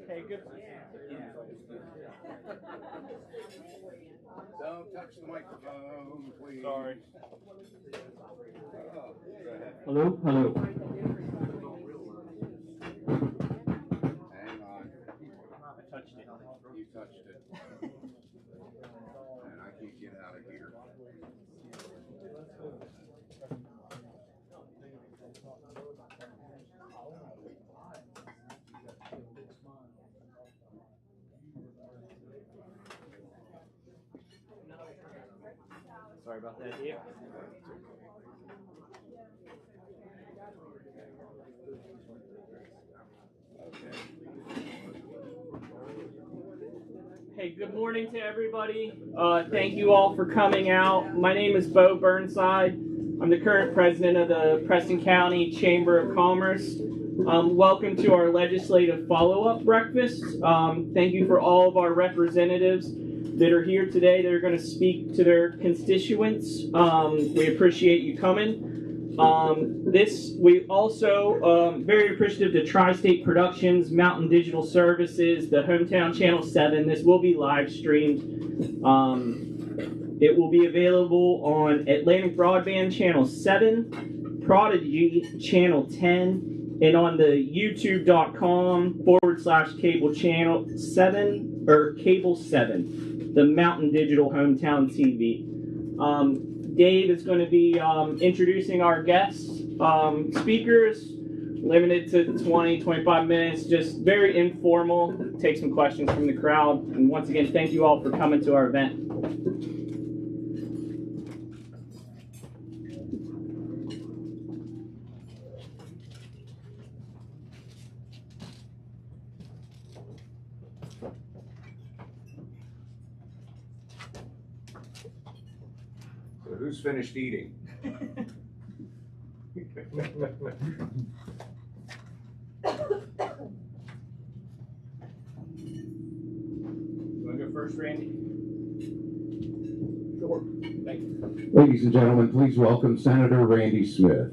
Hey, good. Don't touch the microphone, please. Sorry. Oh, go ahead. Hello, hello. Hang on. I touched it. You touched it. And I can't get out of here. Sorry about that, Dave. Hey, good morning to everybody. Thank you all for coming out. My name is Bo Burnside. I'm the current president of the Preston County Chamber of Commerce. Welcome to our legislative follow-up breakfast. Thank you for all of our representatives that are here today that are going to speak to their constituents. We appreciate you coming. We also very appreciative to Tri-State Productions, Mountain Digital Services, the Hometown Channel 7. This will be live streamed. It will be available on Atlantic Broadband Channel 7, Prodigy Channel 10, and on the youtube.com/cable channel 7 or cable 7, the Mountain Digital Hometown TV. Dave is going to be introducing our guests, speakers, limited to 20-25 minutes, just very informal, take some questions from the crowd. And once again, thank you all for coming to our event. So who's finished eating? You want to go first, Randy? Sure. Thank you. Ladies and gentlemen, please welcome Senator Randy Smith.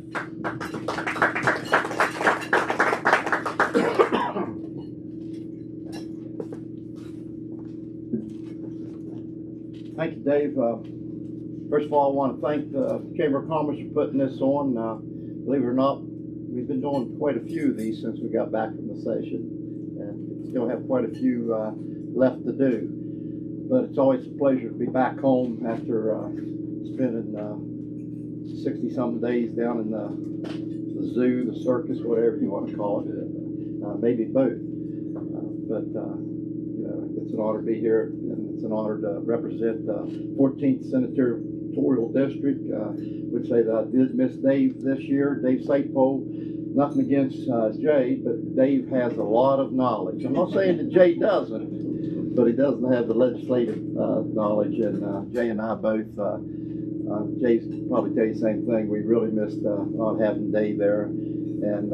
Thank you, Dave. First of all, I want to thank the Chamber of Commerce for putting this on. Believe it or not, we've been doing quite a few of these since we got back from the session, and still have quite a few left to do. But it's always a pleasure to be back home after spending 60-something days down in the zoo, the circus, whatever you want to call it, maybe both. But you know, it's an honor to be here, and it's an honor to represent the 14th Senatorial District. Would say that I did miss Dave this year, Dave Satepole. Nothing against Jay, but Dave has a lot of knowledge. I'm not saying that Jay doesn't, but he doesn't have the legislative knowledge. And Jay and I both, Jay's probably tell you the same thing. We really missed not having Dave there, and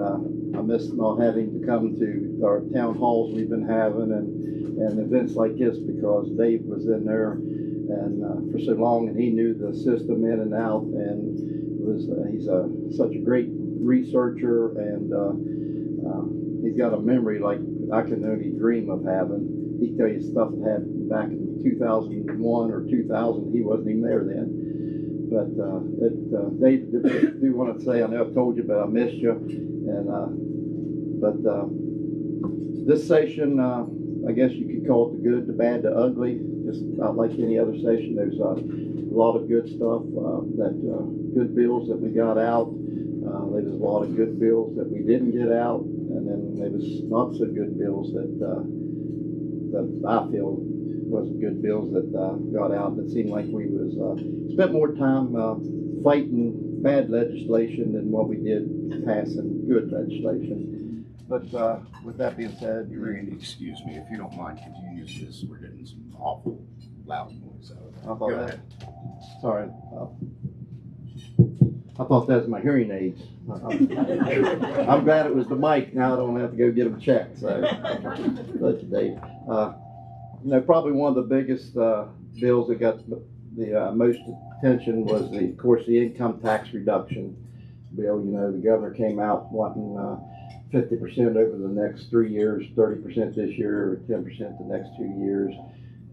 I missed not having to come to our town halls we've been having and events like this, because Dave was in there and for so long, and he knew the system in and out, and was he's such a great researcher, and he's got a memory like I can only dream of having. He tell you stuff that happened back in 2001 or 2000. He wasn't even there then. But Dave, do want to say, I know I've told you, but I missed you. And this session, I guess you could call it the good, the bad, the ugly. Just not like any other session. There's a lot of good stuff, good bills that we got out. There was a lot of good bills that we didn't get out, and then there was not so good bills that I feel wasn't good bills that got out. It seemed like we was spent more time fighting bad legislation than what we did passing good legislation. But with that being said, Randy, excuse me, if you don't mind, could you use this? We're getting some awful loud noise out of it. Go ahead. Sorry. I thought that was my hearing aids. I'm glad it was the mic. Now I don't have to go get them checked. So, that's Dave. You know, probably one of the biggest bills that got the most attention was, of course, the income tax reduction bill. You know, the governor came out wanting 50% over the next 3 years, 30% this year, 10% the next 2 years.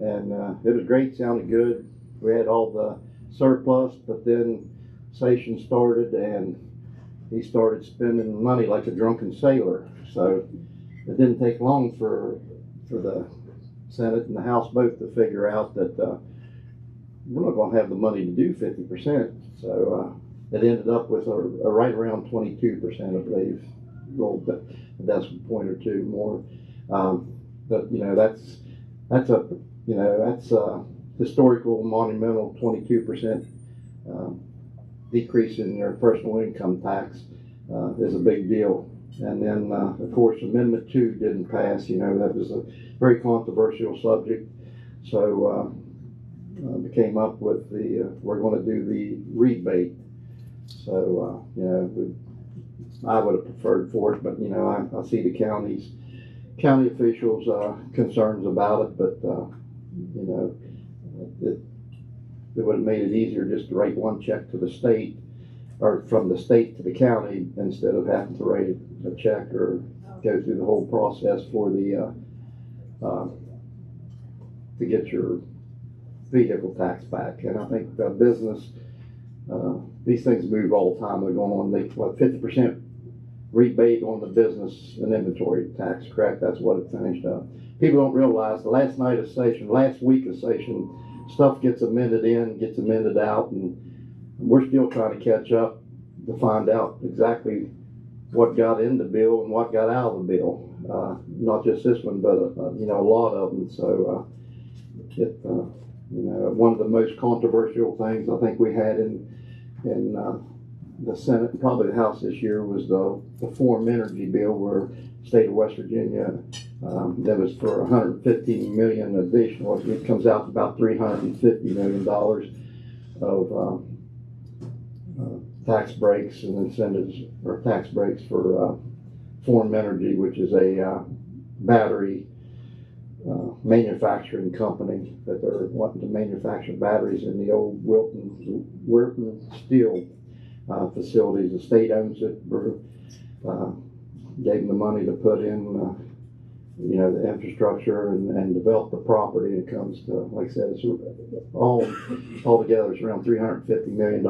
And it was great, sounded good. We had all the surplus, but then session started and he started spending money like a drunken sailor. So it didn't take long for the Senate and the House both to figure out that we're not going to have the money to do 50%. So it ended up with a right around 22%, I believe. Rolled a decimal point or two more. But you know, that's a historical, monumental 22% decrease in your personal income tax is a big deal. And then, of course, Amendment 2 didn't pass. You know, that was a very controversial subject. So we came up with we're going to do the rebate. So, you know, I would have preferred for it, but, you know, I see the county officials' concerns about it, but, you know, it would have made it easier just to write one check to the state, or from the state to the county, instead of having to write a check or go through the whole process for the to get your vehicle tax back. And I think the business, these things move all the time. They're going on 50% rebate on the business and inventory tax, correct? That's what it finished up. People don't realize the last week of session, stuff gets amended in, gets amended out, and we're still trying to catch up to find out exactly what got in the bill and what got out of the bill. Not just this one, but a lot of them. So one of the most controversial things I think we had in the Senate and probably the House this year was the Foreign Energy Bill, where the state of West Virginia, that was for $115 million additional. It comes out to about $350 million of tax breaks and incentives, or tax breaks for Foreign Energy, which is a battery manufacturing company that they're wanting to manufacture batteries in the old Wilton Steel facilities. The state owns it. Gave them the money to put in, the infrastructure and develop the property. It comes to, like I said, it's all together it's around $350 million.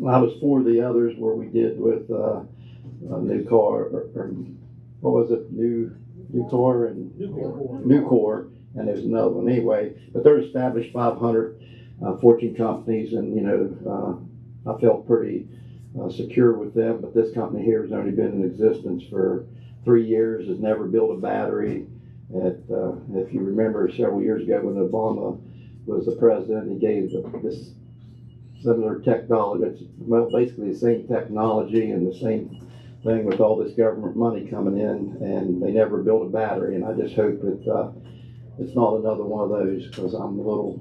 I was for the others where we did with a new car, or what was it, Nucor and Nucor, and there's another one anyway. But they're established 500 Fortune companies, and I felt pretty secure with them. But this company here has only been in existence for 3 years, has never built a battery. If you remember several years ago when Obama was the president, he gave this similar technology. It's basically the same technology and the same thing with all this government money coming in, and they never built a battery. And I just hope that it's not another one of those, because I'm a little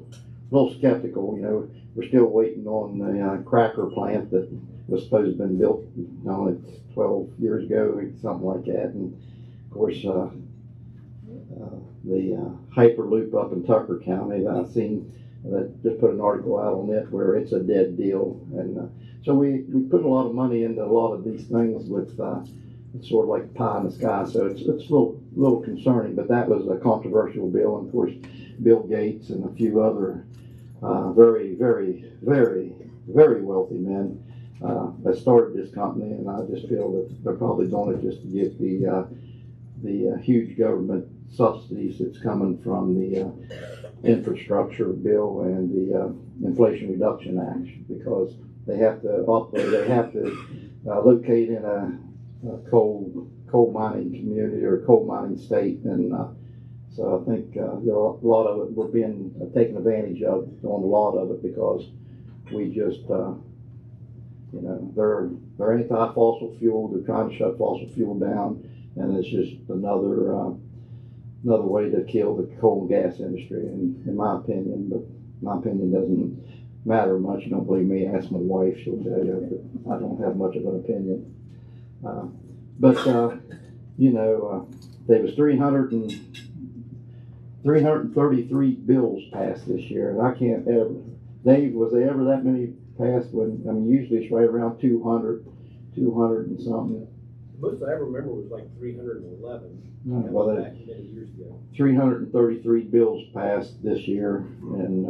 skeptical. We're still waiting on the cracker plant that was supposed to have been built, 12 years ago, something like that. And of course, the Hyperloop up in Tucker County that I've seen, that just put an article out on it where it's a dead deal. And so we put a lot of money into a lot of these things with it's sort of like pie in the sky. So it's a little concerning, but that was a controversial bill. And of course, Bill Gates and a few other very, very, very, very wealthy men that started this company, and I just feel that they're probably doing it just to get the huge government subsidies that's coming from the infrastructure bill and the Inflation Reduction Act, because they have to locate in a coal mining community or coal mining state, and so I think a lot of it we're being taken advantage of on a lot of it, because we just they're anti-fossil fuel. They're trying to shut fossil fuel down, and it's just another way to kill the coal and gas industry, in my opinion. But my opinion doesn't matter much. You don't believe me? Ask my wife; she'll tell you that I don't have much of an opinion. There was 333 bills passed this year, and I can't ever. Dave, was there ever that many passed? Usually it's right around 200 and something. Most I ever remember was like 311. Well, back many years ago. 333 bills passed this year, and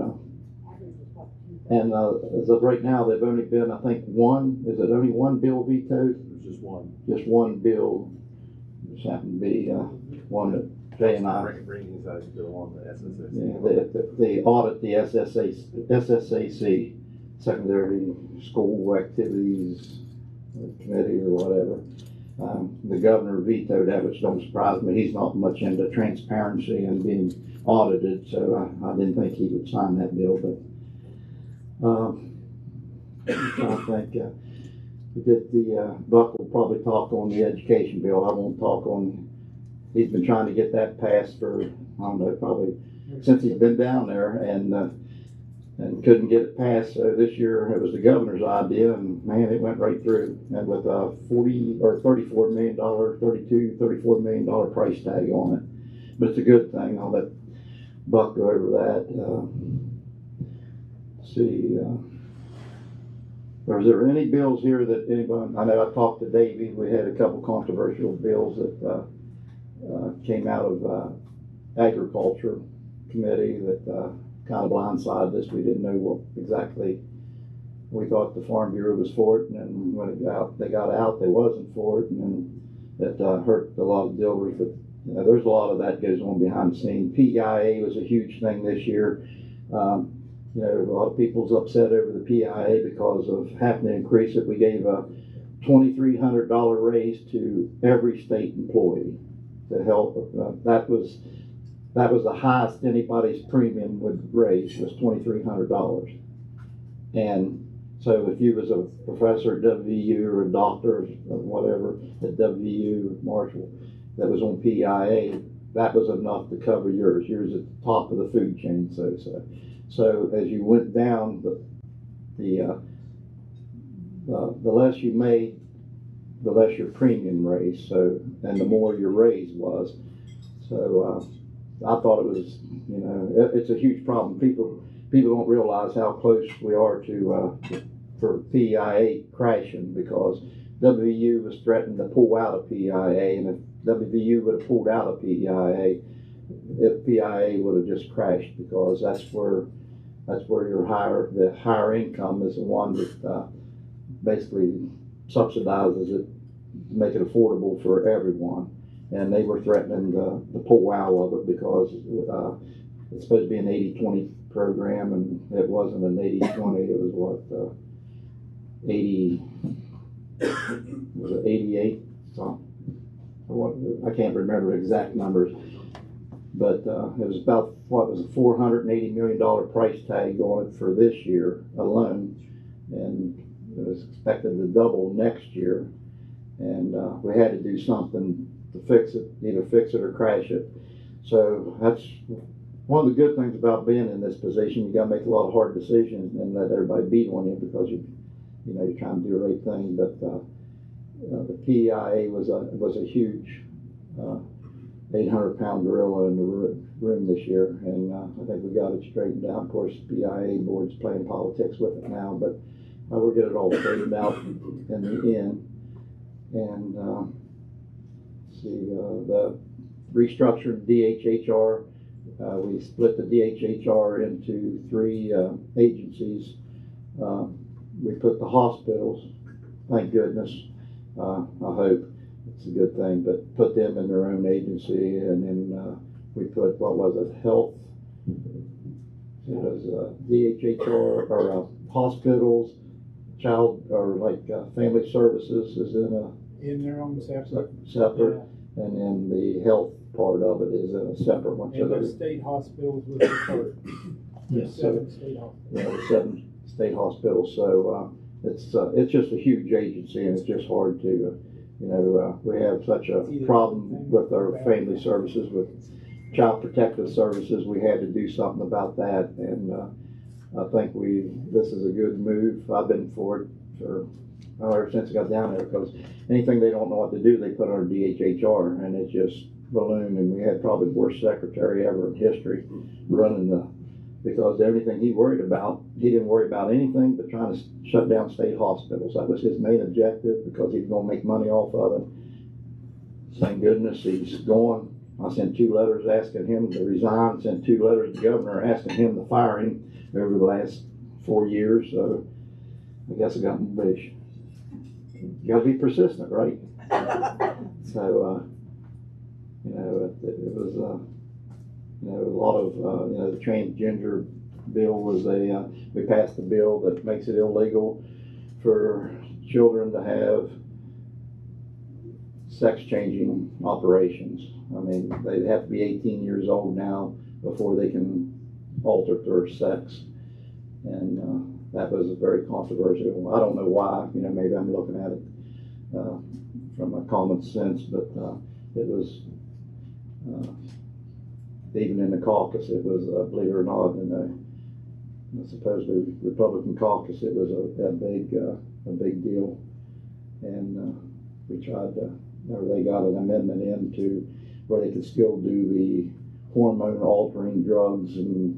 as of right now, they've only been, I think, only one bill vetoed? There's just one. Just one bill. Just happened to be one that Jay and I. Bringing size bill on the SSAC. Yeah, they audit the SSAC, Secondary School Activities Committee or whatever. The governor vetoed that, which don't surprise me. He's not much into transparency and being audited, so I didn't think he would sign that bill. But I'm trying to think. Buck will probably talk on the education bill. I won't talk on. He's been trying to get that passed for, I don't know, probably since he's been down there, and couldn't get it passed. So this year it was the governor's idea, and man, it went right through. And with a $34 million price tag on it. But it's a good thing. I'll let Buck go over that. Was there any bills here that anybody? I know I talked to Davey. We had a couple controversial bills that came out of Agriculture Committee that kind of blindsided us. We didn't know what exactly we thought the Farm Bureau was for it, and then when they got out, they wasn't for it, and then it hurt a lot of dealers. But there's a lot of that goes on behind the scenes. PIA was a huge thing this year. A lot of people's upset over the PIA because of having to increase it. We gave a $2,300 raise to every state employee to help. That was the highest anybody's premium would raise, was $2,300. And so if you was a professor at WVU or a doctor or whatever at WVU, Marshall, that was on PIA, that was enough to cover yours. Yours at the top of the food chain, so to say. So as you went down, the less you made, the less your premium raised. So, and the more your raise was. So I thought it was, it's a huge problem. People don't realize how close we are to for PIA crashing, because WVU was threatening to pull out of PIA, and if WVU would have pulled out of PIA would have just crashed, because that's where the higher income is the one that basically subsidizes it, make it affordable for everyone. And they were threatening to pull out of it because it's supposed to be an 80-20 program, and it wasn't an 80-20. It was what 88 something. I can't remember exact numbers, but it was about what was a $480 million price tag on it for this year alone, and it was expected to double next year. And we had to do something to fix it, either fix it or crash it. So that's one of the good things about being in this position. You got to make a lot of hard decisions and let everybody beat on you, because you're trying to do the right thing. But the PIA was a huge 800-pound gorilla in the room this year, and I think we got it straightened out. Of course, the PIA board's playing politics with it now, but we'll get it all straightened out in the end. And the restructured DHHR, we split the DHHR into 3 agencies. We put the hospitals, thank goodness, I hope it's a good thing, but put them in their own agency. And then we put, what was it, health, it was DHHR, or hospitals, child, or like family services is in their own separate. Separate, yeah. And then the health part of it is in a separate one. And the state hospitals was the third. Yes, 7 state hospitals. Yeah, the 7 state hospitals. So it's just a huge agency, and it's just hard to, we have such a problem with our family services, with child protective services. We had to do something about that, and I think this is a good move. I've been for it for ever since I got down there, because anything they don't know what to do, they put under DHHR, and it just ballooned. And we had probably the worst secretary ever in history running because everything he worried about, he didn't worry about anything but trying to shut down state hospitals. That was his main objective, because he was going to make money off of it. Thank goodness he's gone. I sent 2 letters asking him to resign, sent 2 letters to the governor asking him to fire him over the last 4 years. So I guess I got my wish. You got to be persistent, right? So, it was, a lot of, the transgender bill was we passed a bill that makes it illegal for children to have sex-changing operations. I mean, they have to be 18 years old now before they can alter their sex. And that was very controversial. I don't know why, maybe I'm looking at it from a common sense, but it was, even in the caucus, it was, believe it or not, in the supposedly Republican caucus, it was a big deal. And we tried to, they got an amendment in to where they could still do the hormone altering drugs and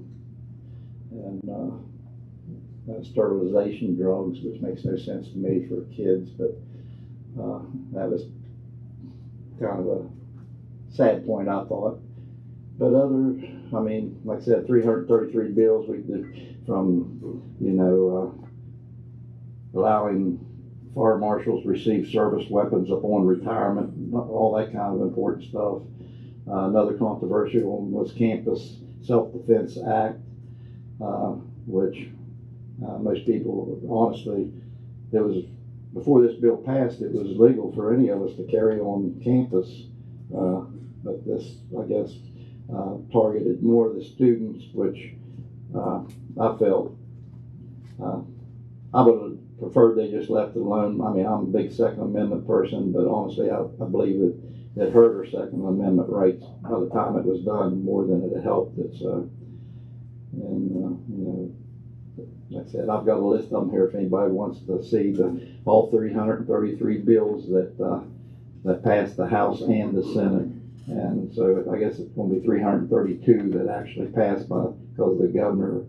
sterilization drugs, which makes no sense to me for kids, but that was kind of a sad point, I thought. But like I said, 333 bills we did, from allowing fire marshals receive service weapons upon retirement, all that kind of important stuff. Another controversial one was Campus Self-Defense Act, which most people, honestly, it was, before this bill passed, it was legal for any of us to carry on campus, but this, I guess, targeted more of the students, which I felt I would have preferred they just left it alone. I mean, I'm a big Second Amendment person, but honestly, I believe it hurt our Second Amendment rights by the time it was done more than it helped it. So, and you know, like I said, I've got a list of them here if anybody wants to see all 333 bills that passed the House and the Senate. And so I guess it's going to be 332 that actually passed because the governor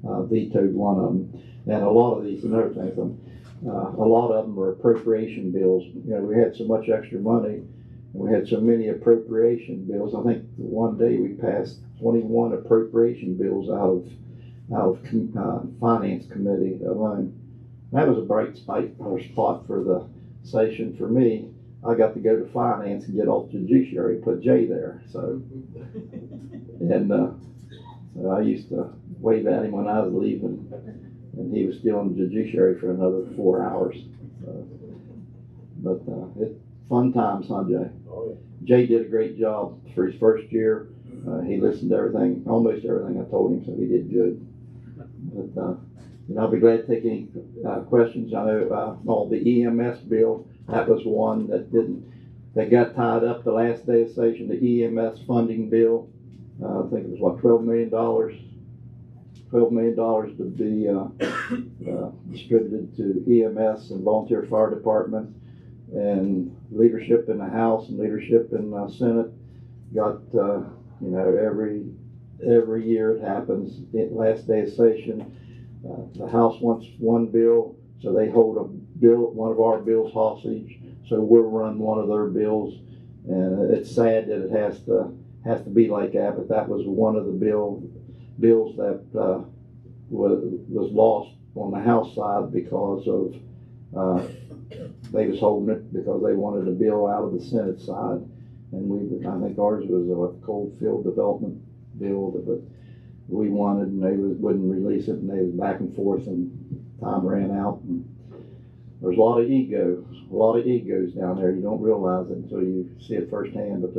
vetoed one of them. And a lot of these, another thing, a lot of them are appropriation bills. You know, we had so much extra money, and we had so many appropriation bills. I think one day we passed 21 appropriation bills out of Finance Committee alone. That was a bright spot for the session for me. I got to go to Finance and get off Judiciary, put Jay there. So, and so I used to wave at him when I was leaving, and he was still in the Judiciary for another 4 hours. But it's fun times, huh, Jay? Oh, yeah. Jay did a great job for his first year. He listened to everything, almost everything I told him, so he did good. But you know, I'll be glad to take any questions. I know all the EMS bill, that was one that got tied up the last day of session. The EMS funding bill, I think it was what, $12 million to be distributed to EMS and volunteer fire departments, and leadership in the House and leadership in the Senate got you know, every year it happens. Last day of session, the House wants one bill, so they hold one of our bills hostage. So we'll run one of their bills, and it's sad that it has to be like that. But that was one of the bills that was lost on the House side because of they was holding it because they wanted a bill out of the Senate side, and I think ours was a cold field development bill, but we wanted, and they wouldn't release it, and they was back and forth, and time ran out. And there's a lot of egos down there. You don't realize it until you see it firsthand, but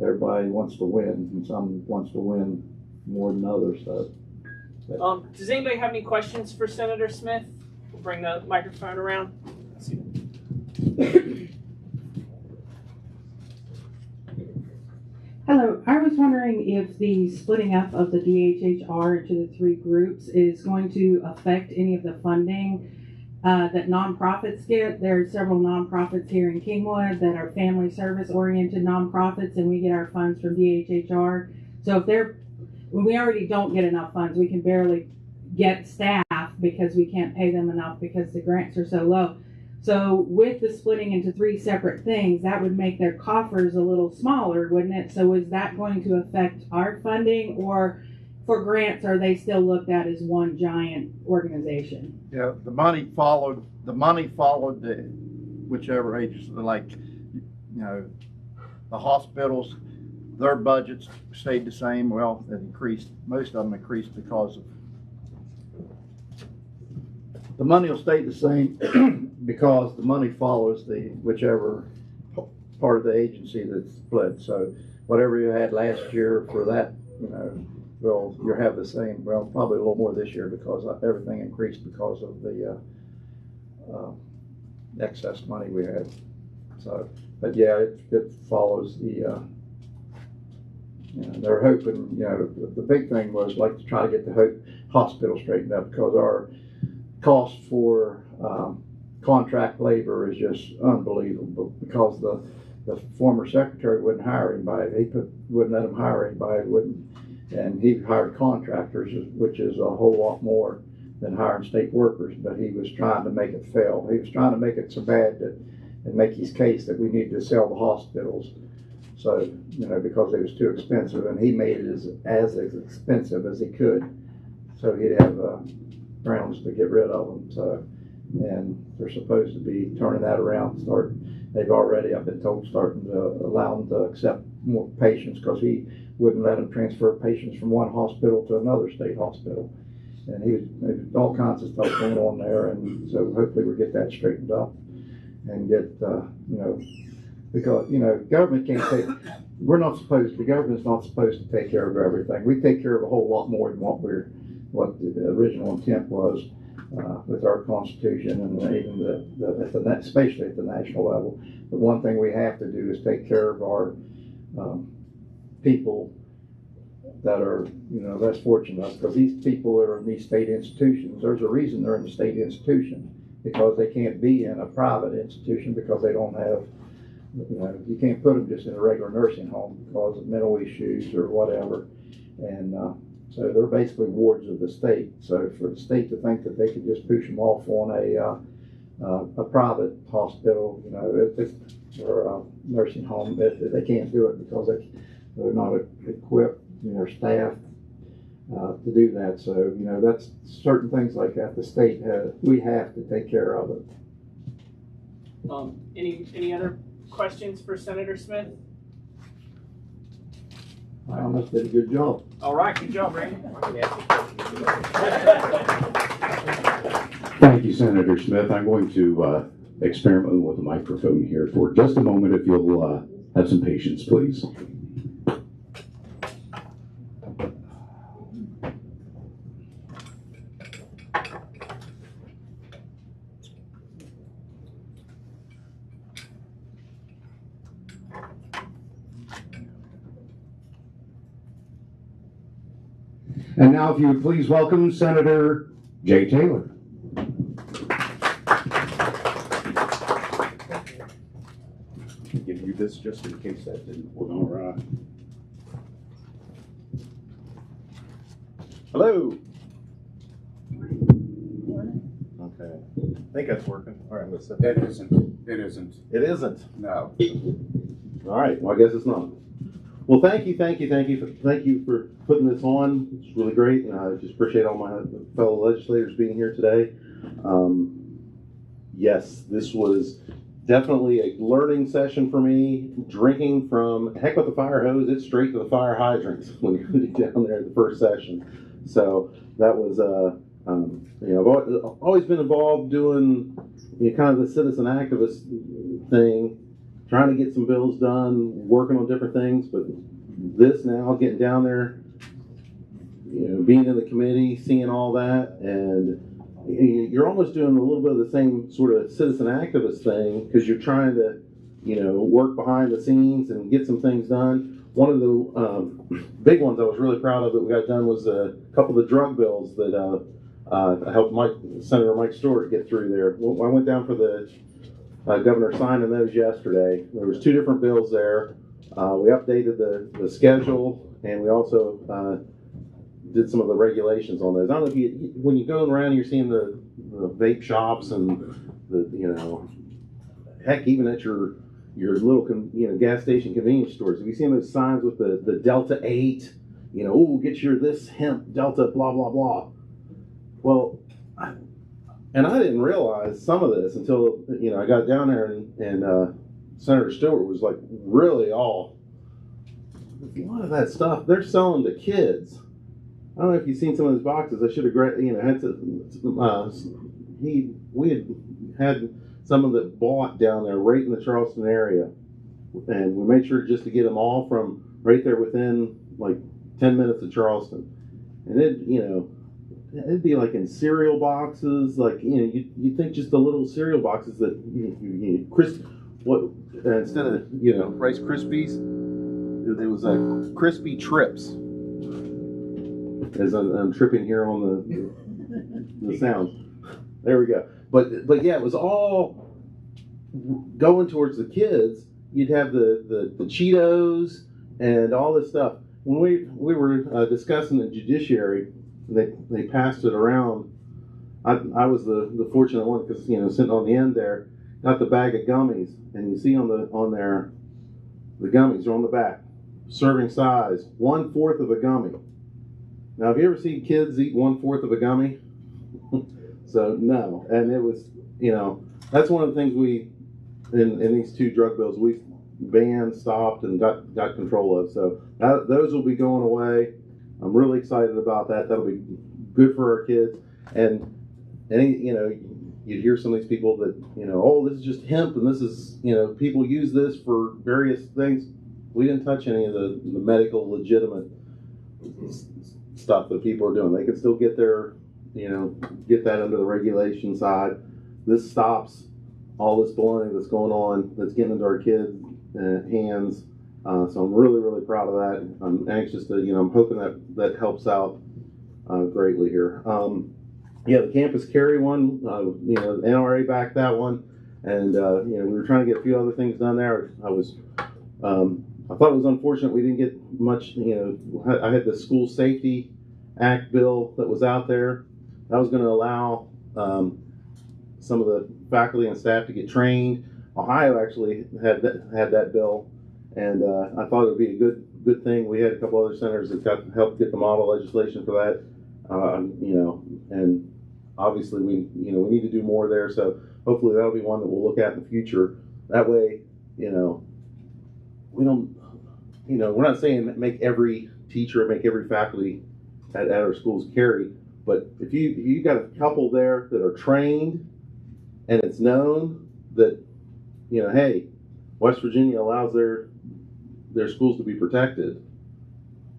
everybody wants to win, and some wants to win more than others. So. Does anybody have any questions for Senator Smith? We'll bring the microphone around. Hello, I was wondering if the splitting up of the DHHR into the 3 groups is going to affect any of the funding that nonprofits get. There are several nonprofits here in Kingwood that are family service oriented nonprofits, and we get our funds from DHHR. So when we already don't get enough funds, we can barely get staff because we can't pay them enough because the grants are so low. So with the splitting into 3 separate things, that would make their coffers a little smaller, wouldn't it? So is that going to affect our funding, or for grants, are they still looked at as one giant organization? Yeah, the money followed the whichever agency, like, you know, the hospitals, their budgets stayed the same. Well, it increased, most of them increased because of, the money will stay the same because the money follows the whichever part of the agency that's split. So whatever you had last year for that, you know, well, you'll have the same, well, probably a little more this year because everything increased because of the excess money we had. So, but yeah, it follows the, you know, they're hoping, you know, the big thing was like to try to get the hospital straightened up because our cost for contract labor is just unbelievable because the former secretary wouldn't hire anybody. Wouldn't let him hire anybody, and he hired contractors, which is a whole lot more than hiring state workers, but he was trying to make it fail. He was trying to make it so bad and make his case that we need to sell the hospitals. So, you know, because it was too expensive, and he made it as expensive as he could. So he'd have grounds to get rid of them. So, and they're supposed to be turning that around. They've already, I've been told, starting to allow them to accept more patients, because he wouldn't let them transfer patients from one hospital to another state hospital. And there's all kinds of stuff going on there, and so hopefully we'll get that straightened up and get, because, government can't take, the government's not supposed to take care of everything. We take care of a whole lot more than what the original intent was with our Constitution, and even especially at the national level. But one thing we have to do is take care of our people that are, less fortunate, because these people that are in these state institutions, there's a reason they're in the state institution, because they can't be in a private institution, because they don't have, you can't put them just in a regular nursing home because of mental issues or whatever. And so they're basically wards of the state. So for the state to think that they could just push them off on a private hospital, or a nursing home, they can't do it, because they're not equipped, staff to do that. So, that's certain things like that. The state we have to take care of it. Any other questions for Senator Smith? I almost did a good job. All right, good job, Randy. Thank you, Senator Smith. I'm going to experiment with the microphone here for just a moment. If you'll have some patience, please. And now, if you would please welcome Senator Jay Taylor. Give you this just in case that didn't work. All right. Hello. Okay. I think that's working. All right, I'm gonna set that. It isn't. It isn't. It isn't. No. All right. Well, I guess it's not. Well, thank you for putting this on. It's really great, and I just appreciate all my fellow legislators being here today. Yes, this was definitely a learning session for me. Drinking from heck with the fire hose, it's straight to the fire hydrants when you're down there at the first session. So that was I've always been involved doing kind of the citizen activist thing, trying to get some bills done, working on different things, but this now, getting down there, being in the committee, seeing all that, and you're almost doing a little bit of the same sort of citizen activist thing, because you're trying to, work behind the scenes and get some things done. One of the big ones I was really proud of that we got done was a couple of the drug bills that I helped Senator Mike Stewart get through there. I went down for the governor signing those yesterday. There was 2 different bills there. We updated the schedule, and we also did some of the regulations on those. I don't know if when you're going around, you're seeing the vape shops and the heck, even at your little gas station convenience stores. Have you seen those signs with the Delta 8? Get your this hemp Delta blah blah blah. Well, and I didn't realize some of this until, I got down there and Senator Stewart was like, really a lot of that stuff they're selling to kids. I don't know if you've seen some of those boxes. I should have, had to, we had some of it bought down there right in the Charleston area. And we made sure just to get them all from right there within like 10 minutes of Charleston. And it'd be like in cereal boxes, like you'd think just the little cereal boxes that instead of Rice Krispies, it was like crispy trips. As I'm tripping here on the sound, there we go. But yeah, it was all going towards the kids. You'd have the Cheetos and all this stuff. When we were discussing the judiciary, they passed it around. I was the fortunate one, because sitting on the end there, got the bag of gummies, and you see on there, the gummies are on the back, serving size 1/4 of a gummy. Now, have you ever seen kids eat 1/4 of a gummy? So no, and it was you know, that's one of the things we, in these two drug bills, we banned, stopped, and got control of. So those will be going away. I'm really excited about that. That'll be good for our kids. And you know, you hear some of these people that, you know, oh, this is just hemp, and this is, you know, people use this for various things. We didn't touch any of the medical legitimate stuff that people are doing. They can still get their, you know, get that under the regulation side. This stops all this bullying that's going on, that's getting into our kids' hands. So I'm really, really proud of that. I'm anxious to, you know, I'm hoping that helps out greatly here. Yeah, the campus carry one, you know, NRA backed that one, and you know, we were trying to get a few other things done there. I thought it was unfortunate we didn't get much. You know, I had the School Safety Act bill that was out there. That was going to allow some of the faculty and staff to get trained. Ohio actually had that bill, and I thought it would be a good thing. We had a couple other senators that helped get the model legislation for that. You know, and obviously we need to do more there. So hopefully that'll be one that we'll look at in the future. That way, you know, we don't, you know, we're not saying make every teacher, make every faculty at our schools carry, but if you got a couple there that are trained and it's known that, you know, hey, West Virginia allows their schools to be protected.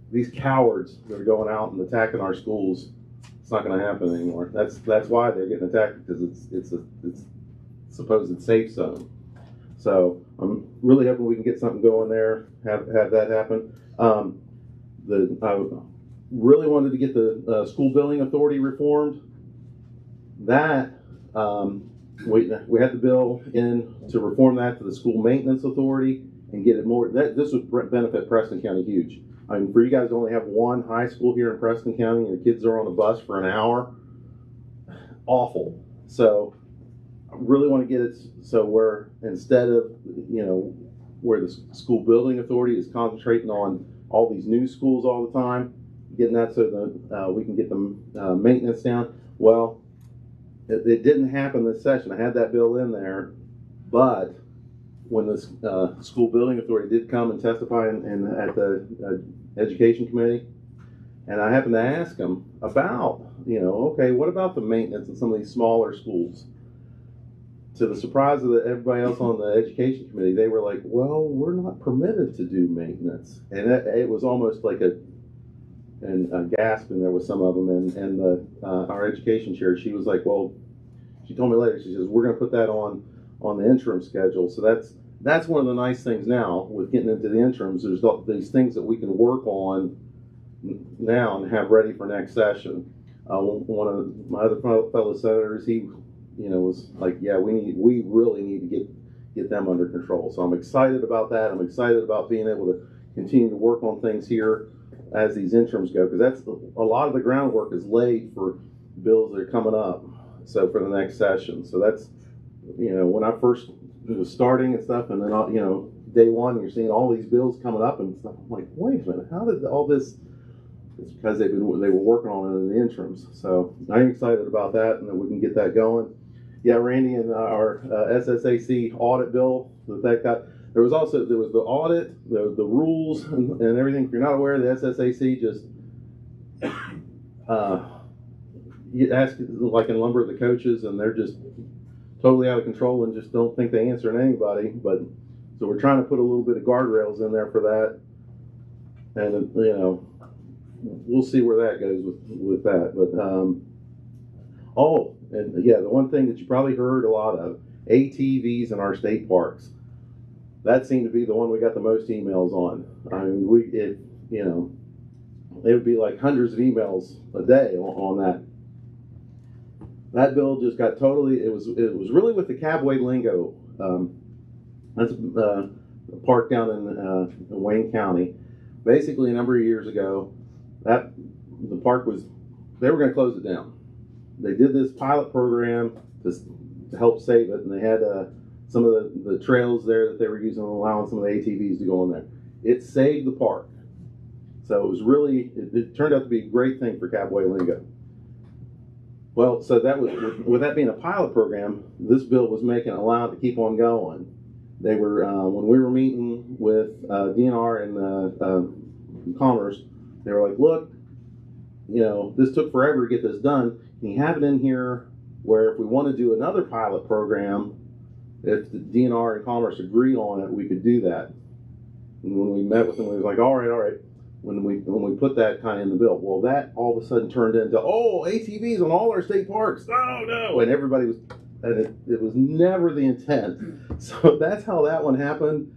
These cowards that are going out and attacking our schools, it's not going to happen anymore. That's why they're getting attacked, because it's supposed safe zone. So I'm really hoping we can get something going there, have that happen. I really wanted to get the school building authority reformed. That we had the bill in to reform that to the school maintenance authority and get it more. This would benefit Preston County huge. I mean, for you guys to only have one high school here in Preston County, your kids are on the bus for an hour, awful. So I really want to get it so where instead of, you know, where the school building authority is concentrating on all these new schools all the time, getting that so that we can get the maintenance down. Well, it didn't happen this session. I had that bill in there, but when the school building authority did come and testify at the education committee, and I happened to ask them about, you know, okay, what about the maintenance in some of these smaller schools? To the surprise of everybody else on the education committee, they were like, well, we're not permitted to do maintenance. And it was almost like a gasp in there with some of them. And our education chair, she was like, well, she told me later, she says, we're going to put that on the interim schedule. So that's one of the nice things now with getting into the interims. There's these things that we can work on now and have ready for next session. One of my other fellow senators, he, you know, was like, yeah, we really need to get them under control. So I'm excited about that. I'm excited about being able to continue to work on things here as these interims go, because that's a lot of the groundwork is laid for bills that are coming up. So for the next session. So that's, you know, when I first was starting and stuff, and then, you know, day one, you're seeing all these bills coming up and stuff. I'm like, wait a minute, how did all this? It's because they were working on it in the interims. So I'm excited about that, and that we can get that going. Yeah, Randy, and our SSAC audit bill that got. There was the audit, the rules, and everything. If you're not aware, the SSAC just you ask like a number of the coaches, and they're just totally out of control and just don't think they answer anybody. But so we're trying to put a little bit of guardrails in there for that, and you know, we'll see where that goes with that. But and yeah, the one thing that you probably heard a lot of, ATVs in our state parks. That seemed to be the one we got the most emails on. I mean, you know, it would be like hundreds of emails a day on that. That bill just got totally. It was really with the Cabway lingo. That's a park down in Wayne County. Basically, a number of years ago, the park they were going to close it down. They did this pilot program to help save it, and they had some of the trails there that they were using, allowing some of the ATVs to go in there. It saved the park. So it was really, it turned out to be a great thing for Cabway lingo. Well, so that was, with that being a pilot program, this bill was making it allowed to keep on going. They were, when we were meeting with DNR and Commerce, they were like, look, you know, this took forever to get this done. Can you have it in here where if we want to do another pilot program, if the DNR and Commerce agree on it, we could do that. And when we met with them, we was like, all right. When we put that kind of in the bill, well, that all of a sudden turned into, oh, ATVs on all our state parks. No. And everybody was, and it was never the intent. So that's how that one happened.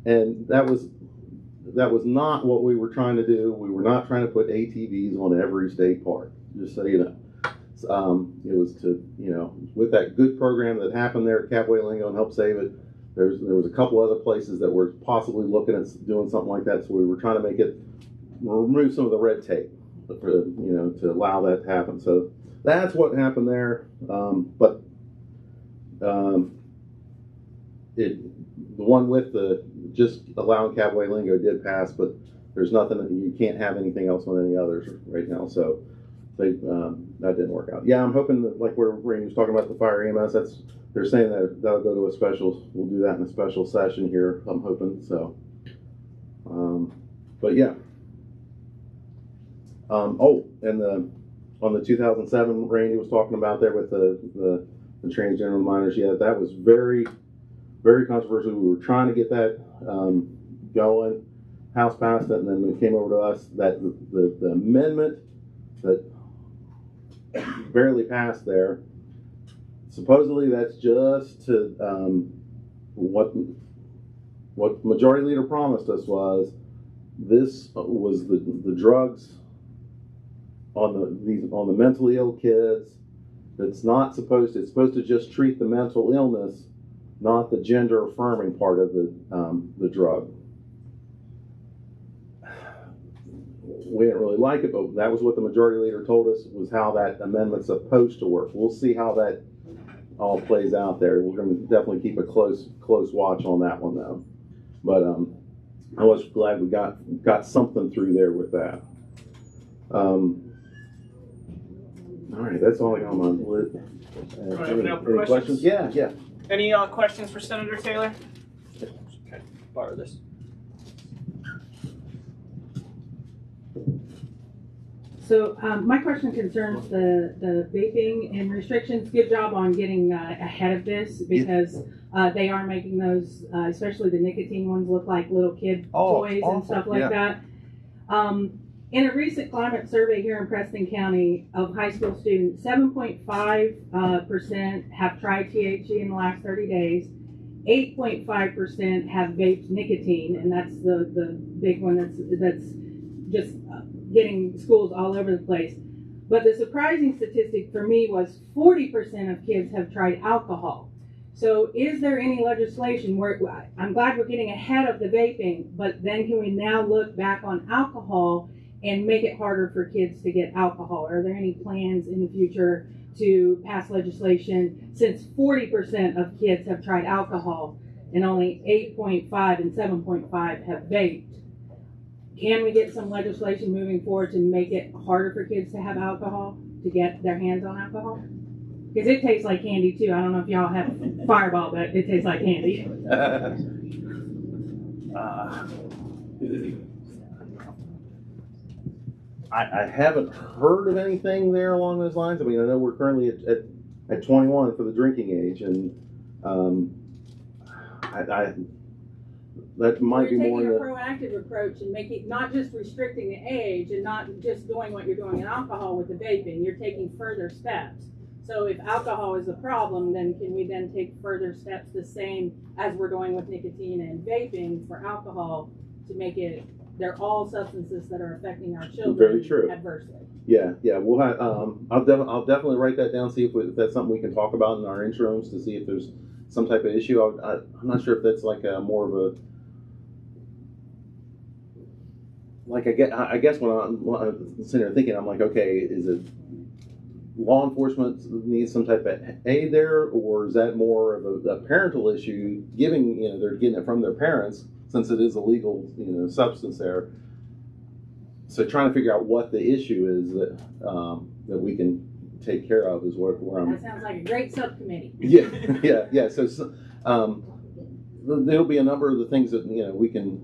And that was not what we were trying to do. We were not trying to put ATVs on every state park, just so you know. It was to, you know, with that good program that happened there at Capway Lingo and Help Save It, there was a couple other places that were possibly looking at doing something like that. So we were trying to make it, remove some of the red tape, for, you know, to allow that to happen. So that's what happened there. The one with the just allowing Capway Lingo did pass, but there's nothing, you can't have anything else on any others right now. So that didn't work out. Yeah, I'm hoping that, like where Randy was talking about the fire EMS, they're saying that that'll go to a special, we'll do that in a special session here, I'm hoping. So, but yeah. And on the 2007, Randy was talking about there with the transgender minors. Yeah, that was very, very controversial. We were trying to get that going. House passed it, and then it came over to us that the amendment that barely passed there. Supposedly, that's just to what Majority Leader promised us was this was the drugs on the mentally ill kids. It's supposed to just treat the mental illness, not the gender affirming part of the drug. We didn't really like it, but that was what the Majority Leader told us was how that amendment's supposed to work. We'll see how that all plays out there. We're going to definitely keep a close watch on that one though. But I was glad we got something through there with that. All right, that's all I got on my list. Any questions? Yeah. Any questions for Senator Taylor? Okay, borrow this. So my question concerns the vaping and restrictions. Good job on getting ahead of this, because they are making those, especially the nicotine ones, look like little kid toys and stuff like that. In a recent climate survey here in Preston County of high school students, 7.5% have tried THC in the last 30 days. 8.5% have vaped nicotine, and that's the big one that's just getting schools all over the place. But the surprising statistic for me was 40% of kids have tried alcohol. So is there any legislation where, I'm glad we're getting ahead of the vaping, but then can we now look back on alcohol and make it harder for kids to get alcohol? Are there any plans in the future to pass legislation, since 40% of kids have tried alcohol and only 8.5 and 7.5 have vaped? Can we get some legislation moving forward to make it harder for kids to have alcohol, to get their hands on alcohol? Because it tastes like candy too. I don't know if y'all have Fireball, but it tastes like candy. I haven't heard of anything there along those lines. I mean, I know we're currently at 21 for the drinking age, and that might be more. Taking a proactive approach and making, not just restricting the age and not just doing what you're doing in alcohol with the vaping. You're taking further steps. So if alcohol is a problem, then can we then take further steps the same as we're doing with nicotine and vaping for alcohol to make it? They're all substances that are affecting our children. Very true. Adversely. Yeah. We'll have. I'll definitely write that down. See if that's something we can talk about in our interims to see if there's some type of issue. I'm not sure if that's like more of a. Like I guess when I'm sitting there thinking, I'm like, okay, is it law enforcement needs some type of aid there, or is that more of a parental issue? Giving, they're getting it from their parents, since it is a legal, substance there. So trying to figure out what the issue is that we can take care of is where I'm. That sounds like a great subcommittee. Yeah. So, there'll be a number of the things that we can.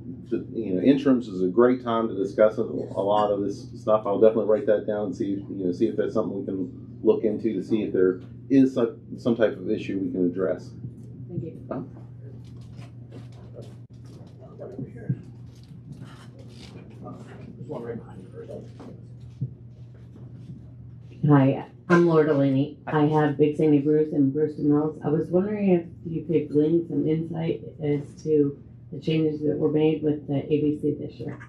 Interims is a great time to discuss a lot of this stuff. I'll definitely write that down and see if that's something we can look into to see if there is some type of issue we can address. Thank you. Hi, I'm Laura Delaney. I have Big Sandy Bruce and Brewster Mills. I was wondering if you could glean some insight as to the changes that were made with the ABC this year.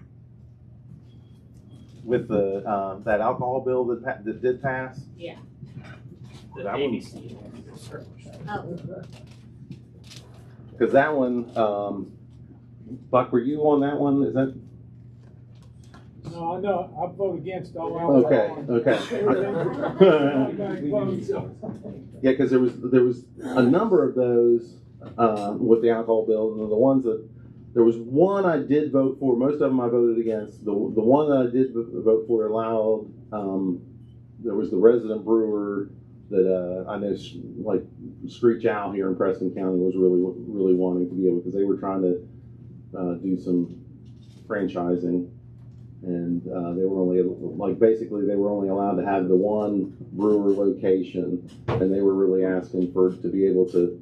With the that alcohol bill that did pass. Yeah. The ABC. Because that one, Buck, were you on that one? Is that? No, I vote against all Okay. Yeah, because there was a number of those with the alcohol bill, and the ones that there was one I did vote for. Most of them I voted against. The one that I did vote for allowed. There was the resident brewer that I know, like Screech Owl here in Preston County, was really wanting to be able, because they were trying to do some franchising. And they were only they were only allowed to have the one brewer location, and they were really asking to be able to,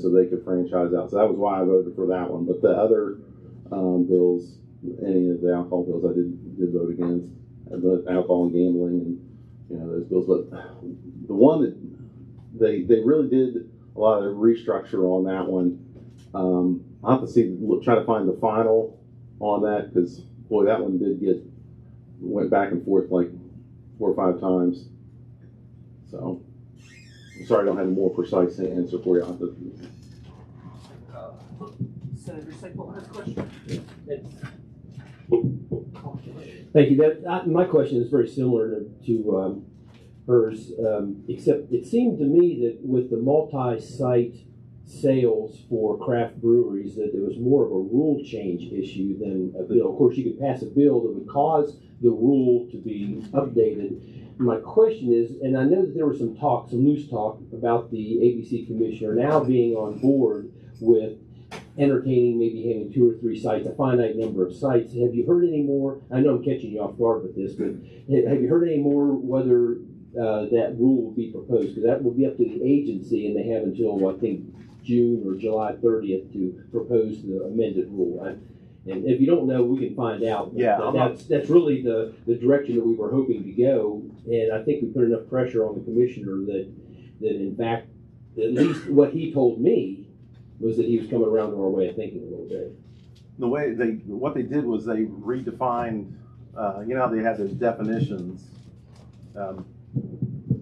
so they could franchise out. So that was why I voted for that one. But the other bills, any of the alcohol bills, I did vote against. The alcohol and gambling and those bills. But the one that they really did a lot of restructure on that one. I'll have to try to find the final on that, because boy, that one went back and forth like 4 or 5 times. So, I'm sorry I don't have a more precise answer for you. Senator Sickle has a question. Thank you. My question is very similar to hers, except it seemed to me that with the multi-site sales for craft breweries, that there was more of a rule change issue than a bill. Of course, you could pass a bill that would cause the rule to be updated. My question is, and I know that there was some loose talk about the ABC commissioner now being on board with entertaining maybe having 2 or 3 sites, a finite number of sites. Have you heard any more? I know I'm catching you off guard with this, but have you heard any more whether that rule will be proposed? Because that will be up to the agency, and they have until, I think, June or July 30th to propose the amended rule. And if you don't know, we can find out. Yeah, that's really the direction that we were hoping to go. And I think we put enough pressure on the commissioner that in fact, at least what he told me was that he was coming around to our way of thinking a little bit. The way what they did was they redefined. How they had those definitions.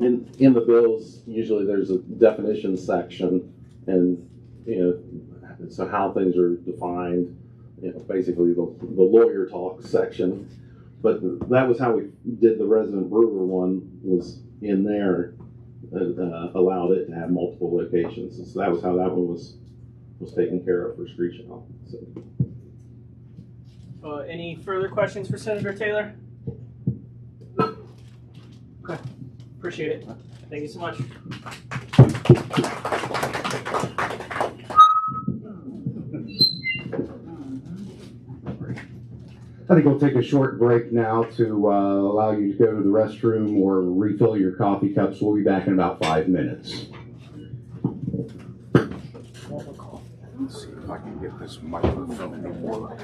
In the bills, usually there's a definition section, and so how things are defined. Basically the lawyer talk section. But that was how we did the resident brewer one, was in there, allowed it to have multiple locations. And so that was how that one was taken care of for Screech Owl. So. Any further questions for Senator Taylor? Okay, appreciate it. Thank you so much. I think we'll take a short break now to allow you to go to the restroom or refill your coffee cups. We'll be back in about 5 minutes. Let's see if I can get this microphone to work.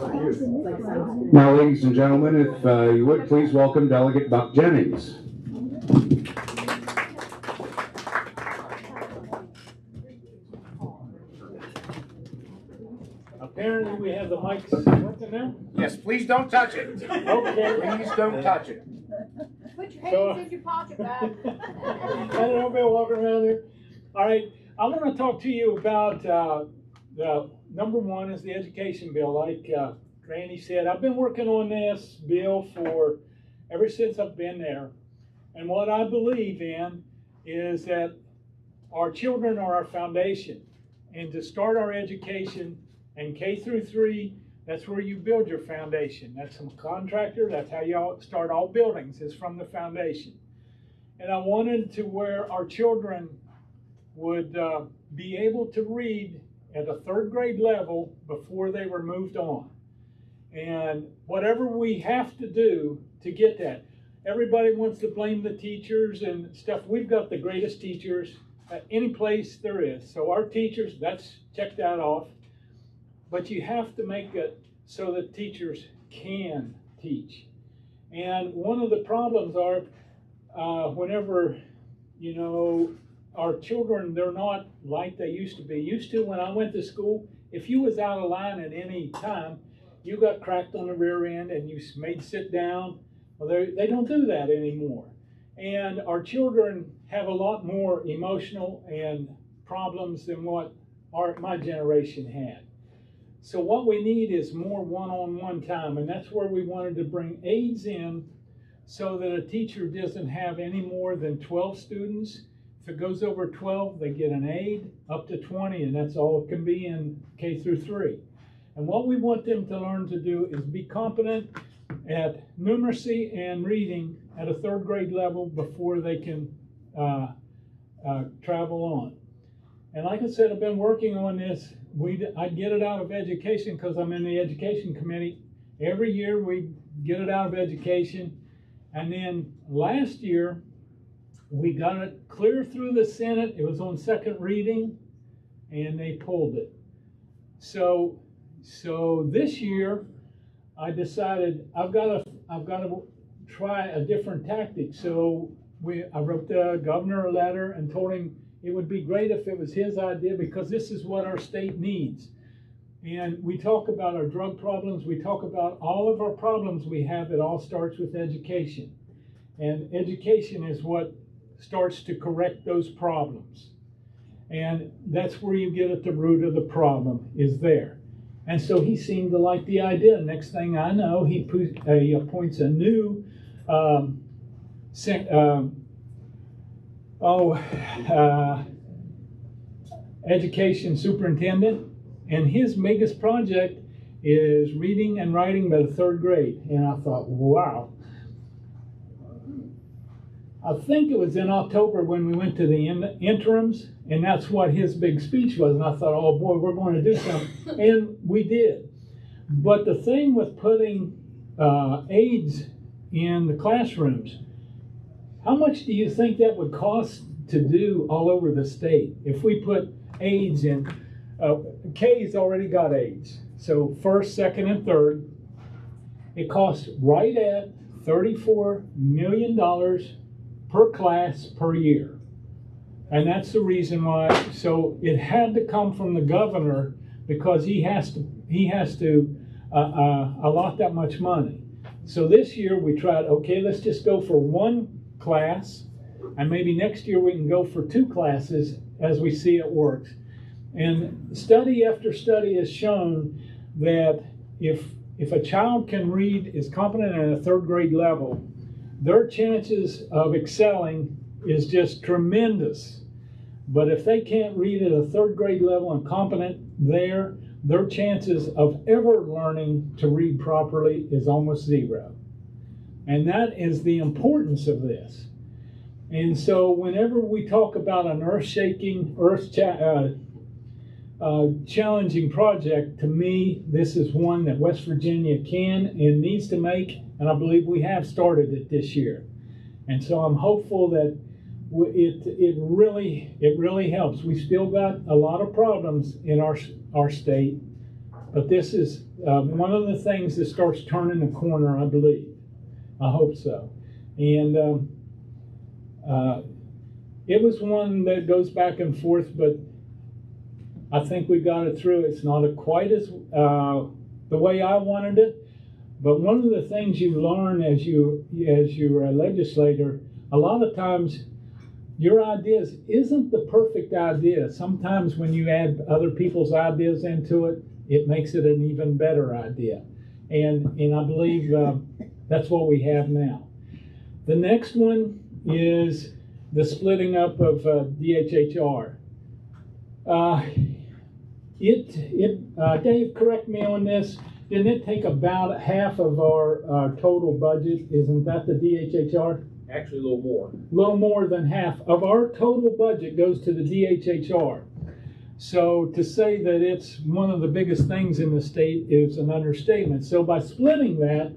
Now, ladies and gentlemen, if you would please welcome Delegate Buck Jennings. Apparently we have the mics working now. Yes, please don't touch it. Okay. Please don't touch it. Put your hands in your pocket, Bob. I don't know if I'm walking around here. All right, I want to talk to you about the number one is the education bill. Like Randy said, I've been working on this bill for ever since I've been there. And what I believe in is that our children are our foundation. And to start our education and K through 3, that's where you build your foundation. That's some contractor. That's how you start all buildings, is from the foundation. And I wanted to where our children would be able to read at a 3rd grade level before they were moved on. And whatever we have to do to get that. Everybody wants to blame the teachers and stuff. We've got the greatest teachers at any place there is. So our teachers, check that off. But you have to make it so that teachers can teach. And one of the problems are whenever, you know, our children, they're not like they used to be. Used to, when I went to school, if you was out of line at any time, you got cracked on the rear end and you made sit down. Well, they don't do that anymore. And our children have a lot more emotional and problems than what my generation had. So what we need is more one-on-one time, and that's where we wanted to bring aides in so that a teacher doesn't have any more than 12 students. If it goes over 12, they get an aide up to 20, and that's all it can be in K through 3. And what we want them to learn to do is be competent at numeracy and reading at a 3rd grade level before they can travel on. And like I said, I've been working on this. I get it out of education because I'm in the education committee. Every year we get it out of education. And then last year, we got it clear through the Senate. It was on 2nd reading, and they pulled it. So this year, I decided I've got to try a different tactic. So I wrote the governor a letter and told him it would be great if it was his idea, because this is what our state needs. And we talk about our drug problems. We talk about all of our problems we have. It all starts with education. And education is what starts to correct those problems. And that's where you get at the root of the problem, is there. And so he seemed to like the idea. Next thing I know, he appoints a new education superintendent, and his biggest project is reading and writing by the 3rd grade. And I thought, wow. I think it was in October when we went to the interims, and that's what his big speech was. And I thought, oh boy, we're going to do something. And we did. But the thing with putting aides in the classrooms, how much do you think that would cost to do all over the state? If we put aides in, K's already got aides. So 1st, 2nd, and 3rd, it costs right at $34 million per class per year. And that's the reason why. So it had to come from the governor, because he has to allot that much money. So this year we tried, okay, let's just go for 1 class, and maybe next year we can go for 2 classes as we see it works. And study after study has shown that if a child can read, is competent at a 3rd grade level, their chances of excelling is just tremendous. But if they can't read at a 3rd grade level and competent there, their chances of ever learning to read properly is almost 0. And that is the importance of this. And so whenever we talk about an earth-shaking, challenging project, to me, this is one that West Virginia can and needs to make, and I believe we have started it this year. And so I'm hopeful that it really helps. We still got a lot of problems in our state, But this is one of the things that starts turning the corner, I believe. I hope so. And it was one that goes back and forth, but I think we got it through. It's not quite as the way I wanted it, but one of the things you learn as you're a legislator, a lot of times your ideas isn't the perfect idea. Sometimes when you add other people's ideas into it, it makes it an even better idea. And I believe that's what we have now. The next one is the splitting up of DHHR. Dave, correct me on this. Didn't it take about half of our total budget? Isn't that the DHHR? Actually, a little more. A little more than half of our total budget goes to the DHHR. So to say that it's one of the biggest things in the state is an understatement. So by splitting that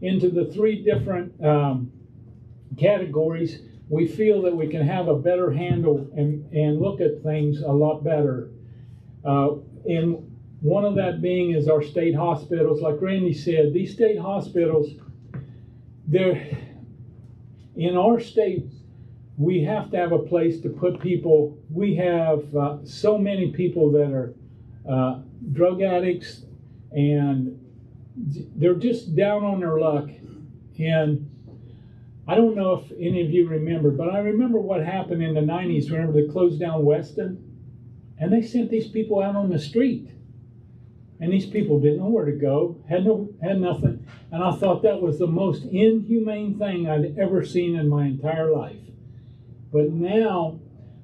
into the three different categories, we feel that we can have a better handle and look at things a lot better. And one of that being is our state hospitals. Like Randy said, these state hospitals, in our state, we have to have a place to put people. We have so many people that are drug addicts, and they're just down on their luck. And I don't know if any of you remember, but I remember what happened in the 90s. Remember they closed down Weston? And they sent these people out on the street. And these people didn't know where to go, had nothing. And I thought that was the most inhumane thing I'd ever seen in my entire life. But now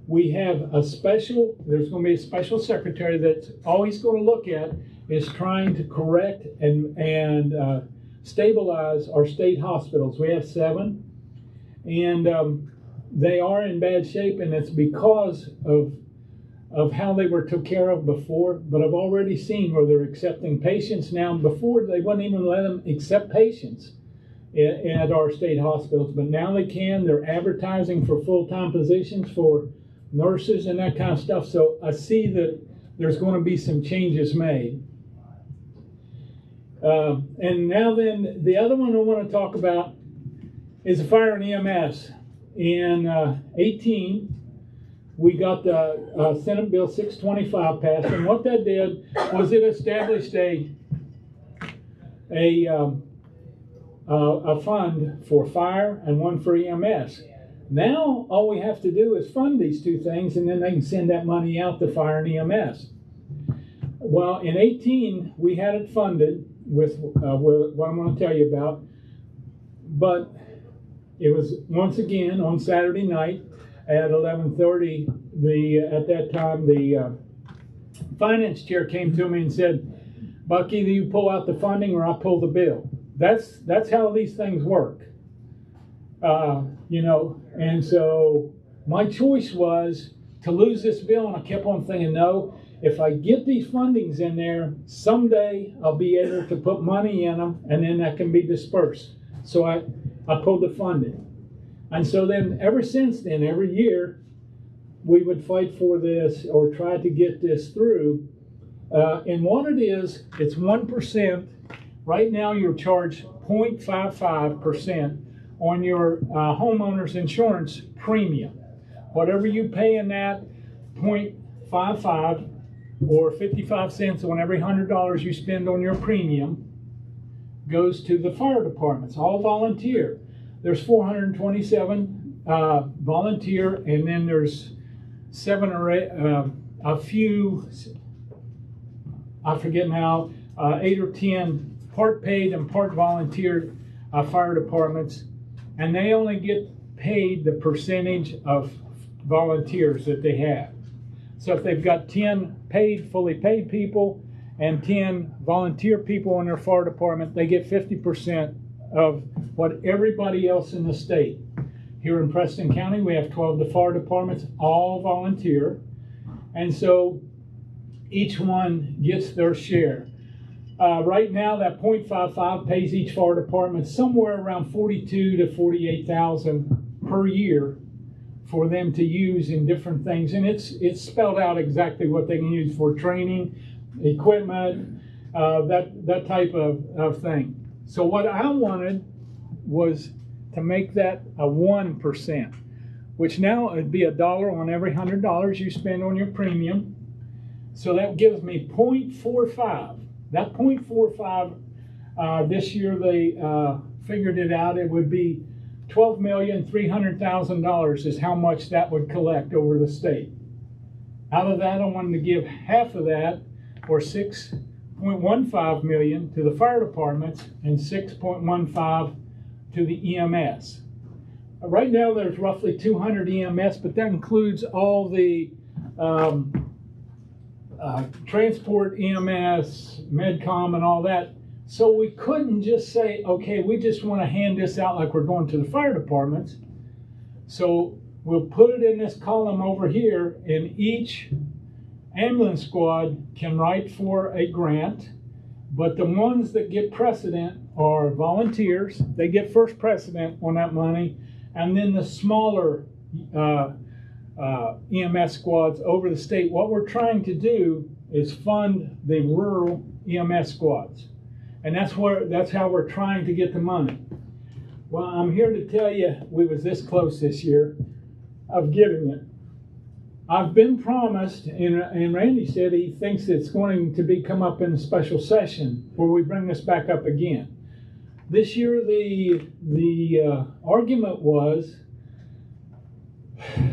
we have there's going to be a special secretary that's always going to look at is trying to correct and stabilize our state hospitals. We have 7, and they are in bad shape, and it's because of how they were took care of before. But I've already seen where they're accepting patients now. Before, they wouldn't even let them accept patients at our state hospitals, but now they can. They're advertising for full-time positions for nurses and that kind of stuff. So I see that there's going to be some changes made. And now then, the other one I want to talk about is the fire and EMS. In 18, we got the Senate Bill 625 passed, and what that did was it established a fund for fire and one for EMS. Now all we have to do is fund these two things, and then they can send that money out to fire and EMS. Well, in 18 we had it funded with what I'm going to tell you about, but it was once again on Saturday night at 11:30. At that time, the finance chair came to me and said, "Buck, either you pull out the funding or I pull the bill." That's how these things work, And so my choice was to lose this bill, and I kept on thinking, no. If I get these fundings in there, someday I'll be able to put money in them, and then that can be dispersed. So I pulled the funding. And so then ever since then, every year, we would fight for this or try to get this through. And what it is, it's 1%. Right now you're charged 0.55% on your homeowner's insurance premium. Whatever you pay in that, 0.55 or 55 cents on every $100 you spend on your premium goes to the fire departments, all volunteer. There's 427 volunteer, and then there's 7 or 8, a few, I forget now, 8 or 10 part paid and part volunteer fire departments, and they only get paid the percentage of volunteers that they have. So if they've got 10 fully paid people and 10 volunteer people in their fire department, they get 50% of what everybody else in the state. Here in Preston County, we have 12 fire departments, all volunteer. And so each one gets their share. Right now, that 0.55 pays each fire department somewhere around $42,000 to $48,000 per year for them to use in different things. And it's spelled out exactly what they can use for training, equipment, that type of thing. So what I wanted was to make that a 1%, which now it'd be $1 on every $100 you spend on your premium. So that gives me 0.45. That 0.45, this year they figured it out, it would be $12,300,000 is how much that would collect over the state. Out of that, I wanted to give half of that, or $6.15 million, to the fire departments and $6.15 to the EMS. Right now, there's roughly 200 EMS, but that includes all the transport EMS, Medcom, and all that. So we couldn't just say, okay, we just want to hand this out like we're going to the fire departments. So we'll put it in this column over here, and each ambulance squad can write for a grant, but the ones that get precedent are volunteers. They get first precedent on that money, and then the smaller EMS squads over the state. What we're trying to do is fund the rural EMS squads, and that's how we're trying to get the money. Well, I'm here to tell you we was this close this year of getting it. I've been promised, and Randy said he thinks it's going to come up in a special session where we bring this back up again. This year, the argument was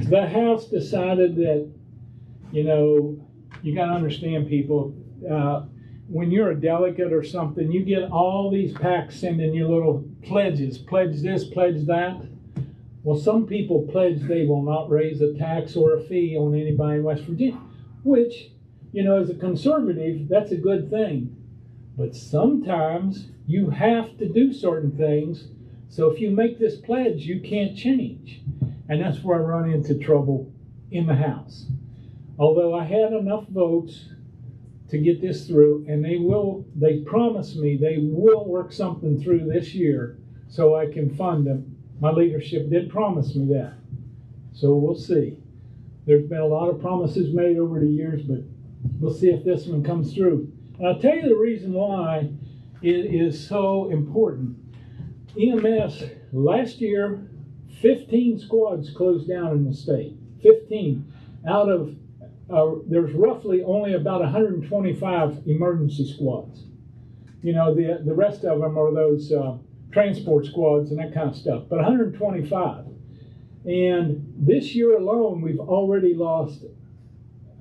the House decided that, you got to understand, people, when you're a delegate or something, you get all these packs sending you little pledges, pledge this, pledge that. Well, some people pledge they will not raise a tax or a fee on anybody in West Virginia, which, as a conservative, that's a good thing. But sometimes you have to do certain things. So if you make this pledge, you can't change. And that's where I run into trouble in the House. Although I had enough votes to get this through, and they promised me they will work something through this year so I can fund them. My leadership did promise me that. So we'll see. There's been a lot of promises made over the years, but we'll see if this one comes through. And I'll tell you the reason why it is so important. EMS, last year, 15 squads closed down in the state. 15 out of, there's roughly only about 125 emergency squads. The rest of them are those transport squads and that kind of stuff, but 125. And this year alone, we've already lost,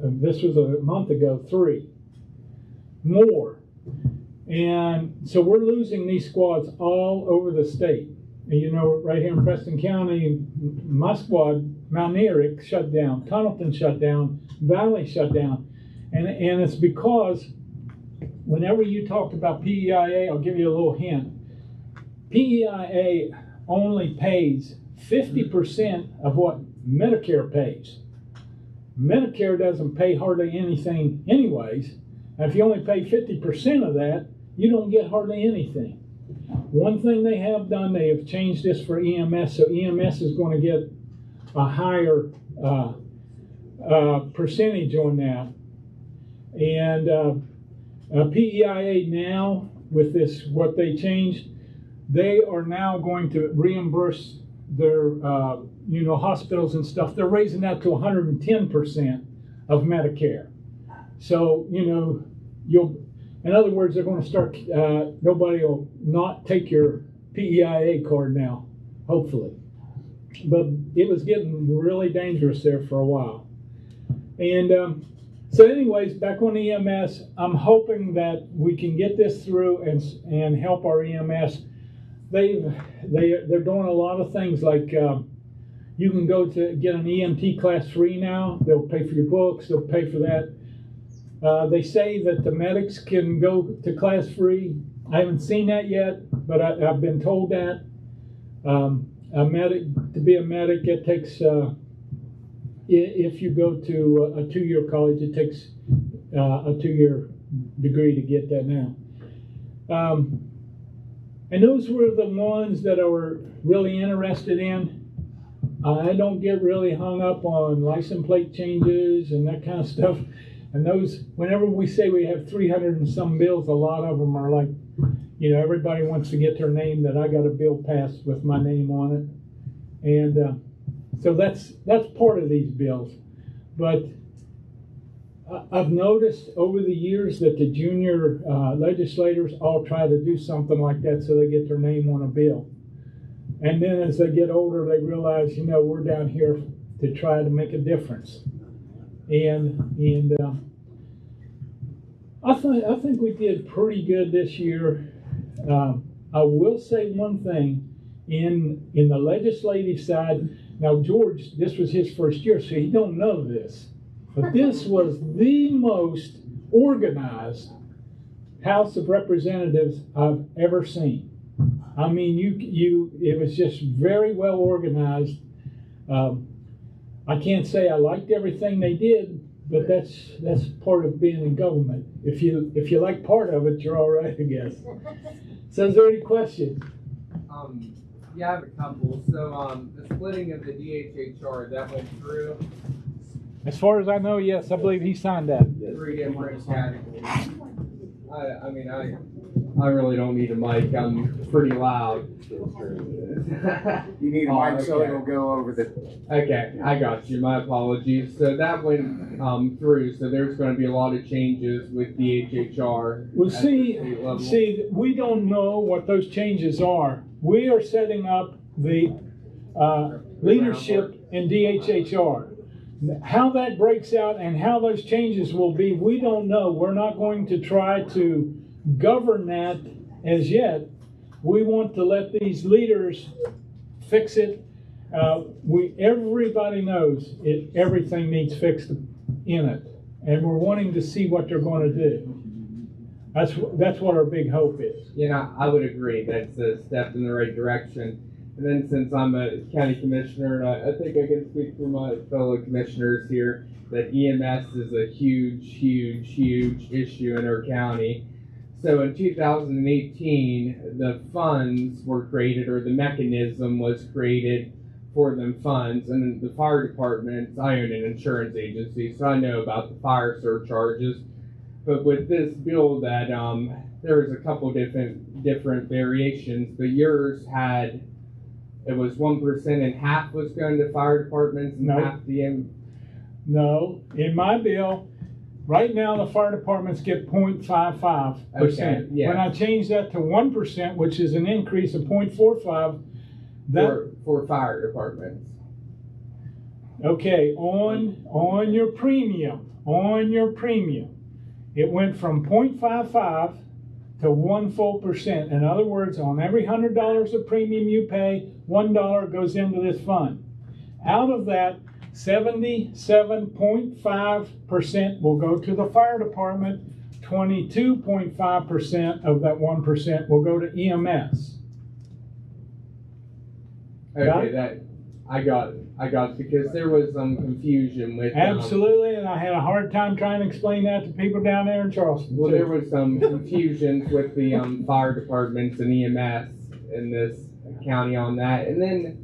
this was a month ago, 3 more. And so we're losing these squads all over the state. And right here in Preston County, my squad, Mount Eric, shut down, Tunnelton shut down, Valley shut down. And it's because whenever you talked about PEIA, I'll give you a little hint. PEIA only pays 50% of what Medicare pays. Medicare doesn't pay hardly anything anyways. And if you only pay 50% of that, you don't get hardly anything. One thing they have done, they have changed this for EMS, so EMS is going to get a higher percentage on that. And PEIA now, with this, what they changed, they are now going to reimburse their, hospitals and stuff. They're raising that to 110% of Medicare. So, in other words, they're going to start, nobody will not take your PEIA card now, hopefully. But it was getting really dangerous there for a while. And so anyways, back on EMS, I'm hoping that we can get this through and help our EMS. They're doing a lot of things like you can go to get an EMT class free now. They'll pay for your books. They'll pay for that. They say that the medics can go to class free. I haven't seen that yet, but I've been told that. To be a medic, it takes, if you go to a 2-year college, it takes a 2-year degree to get that now. And those were the ones that I were really interested in. I don't get really hung up on license plate changes and that kind of stuff. And those, whenever we say we have 300 and some bills, a lot of them are like, everybody wants to get their name that I got a bill passed with my name on it. And so that's part of these bills. But I've noticed over the years that the junior legislators all try to do something like that so they get their name on a bill. And then as they get older, they realize, we're down here to try to make a difference. And I think we did pretty good this year. I will say one thing, in the legislative side, now George, this was his first year, so he don't know this, but this was the most organized House of Representatives I've ever seen. I mean, it was just very well organized. I can't say I liked everything they did, but that's part of being in government. If you like part of it, you're all right, I guess. So is there any questions? Yeah, I have a couple. So the splitting of the DHHR, that went through? As far as I know, yes, I believe he signed that. 3 different categories. I mean, I really don't need a mic. I'm pretty loud. You need a mic so it'll go over the... Okay, I got you. My apologies. So that went through. So there's going to be a lot of changes with DHHR. Well, see, we don't know what those changes are. We are setting up the leadership in DHHR. How that breaks out and how those changes will be, we don't know. We're not going to try to govern that as yet. We want to let these leaders fix it. Everybody knows everything needs fixed in it, and we're wanting to see what they're going to do. That's what our big hope is. I would agree. That's a step in the right direction. And then since I'm a county commissioner, I think I can speak for my fellow commissioners here, that EMS is a huge, huge, huge issue in our county. So in 2018, the funds were created, or the mechanism was created for them funds. And the fire department, I own an insurance agency, so I know about the fire surcharges. But with this bill, that there was a couple different variations, but yours had, it was 1% and half was going to fire departments and half the No, in my bill, right now the fire departments get 0.55%. Okay, yeah. When I change that to 1%, which is an increase of 0.45, for fire departments. Okay, on your premium, it went from 0.55 to 1 full percent. In other words, on every $100 of premium you pay, $1 goes into this fund. Out of that, 77.5% will go to the fire department. 22.5% of that 1% will go to EMS. Okay, I got it, because there was some confusion with absolutely, and I had a hard time trying to explain that to people down there in Charleston. Well, there was some confusions with the fire departments and EMS in this county on that, and then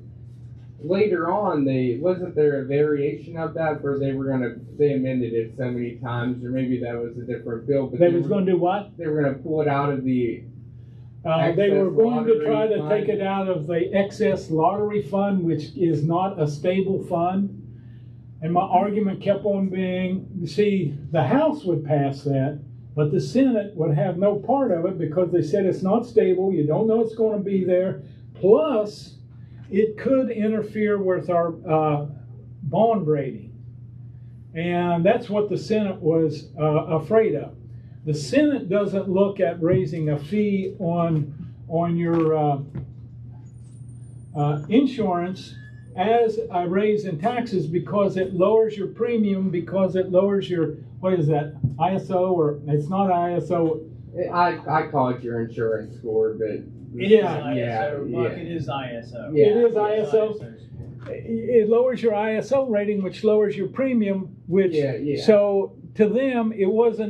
later on, wasn't there a variation of that where they amended it so many times, or maybe that was a different bill. But they was going to do what? They were going to pull it out of the. They were going to try to take it out of the excess lottery fund, which is not a stable fund. And my argument kept on being, see, the House would pass that, but the Senate would have no part of it because they said it's not stable. You don't know it's going to be there. Plus, it could interfere with our bond rating. And that's what the Senate was afraid of. The Senate doesn't look at raising a fee on your insurance as a raise in taxes, because it lowers your premium, because it lowers your, what is that, ISO, or it's not ISO. I call it your insurance score, but It is ISO. Yeah. It is ISO. It lowers your ISO rating, which lowers your premium, which so to them it was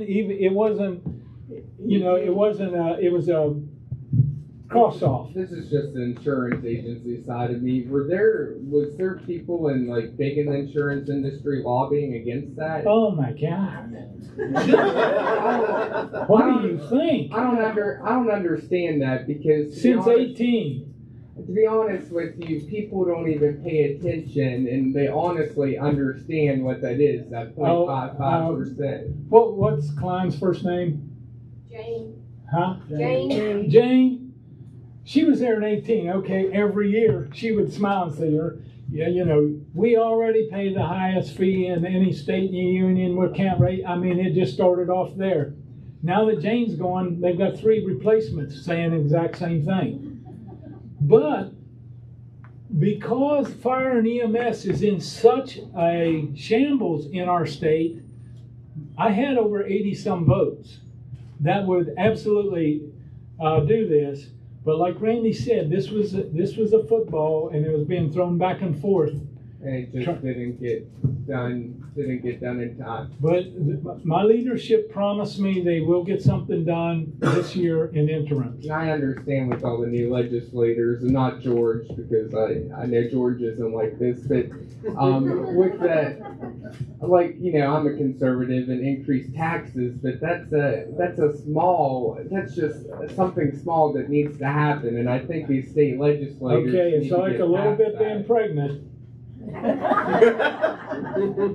cross off. This is just the insurance agency side of me. Was there people in like big in the insurance industry lobbying against that? Oh my God. What do you think? I don't understand that because Since 18. To be honest with you, people don't even pay attention, and they honestly understand what that is. That 0.55%. What's Klein's first name? Jane. Huh? Jane. Jane. She was there at 18. Okay, every year she would smile and say, "Yeah, you know, we already pay the highest fee in any state union. We can't rate." I mean, it just started off there. Now that Jane's gone, they've got 3 replacements saying the exact same thing. But because fire and EMS is in such a shambles in our state, I had over 80 some votes that would absolutely do this. But like Randy said, this was a football, and it was being thrown back and forth. And it just didn't get done in time. But my leadership promised me they will get something done this year in interim. And I understand with all the new legislators, and not George, because I know George isn't like this, but with that, like, you know, I'm a conservative and increased taxes, but that's just something small that needs to happen, and I think these state legislators. Okay, it's like a little bit being pregnant.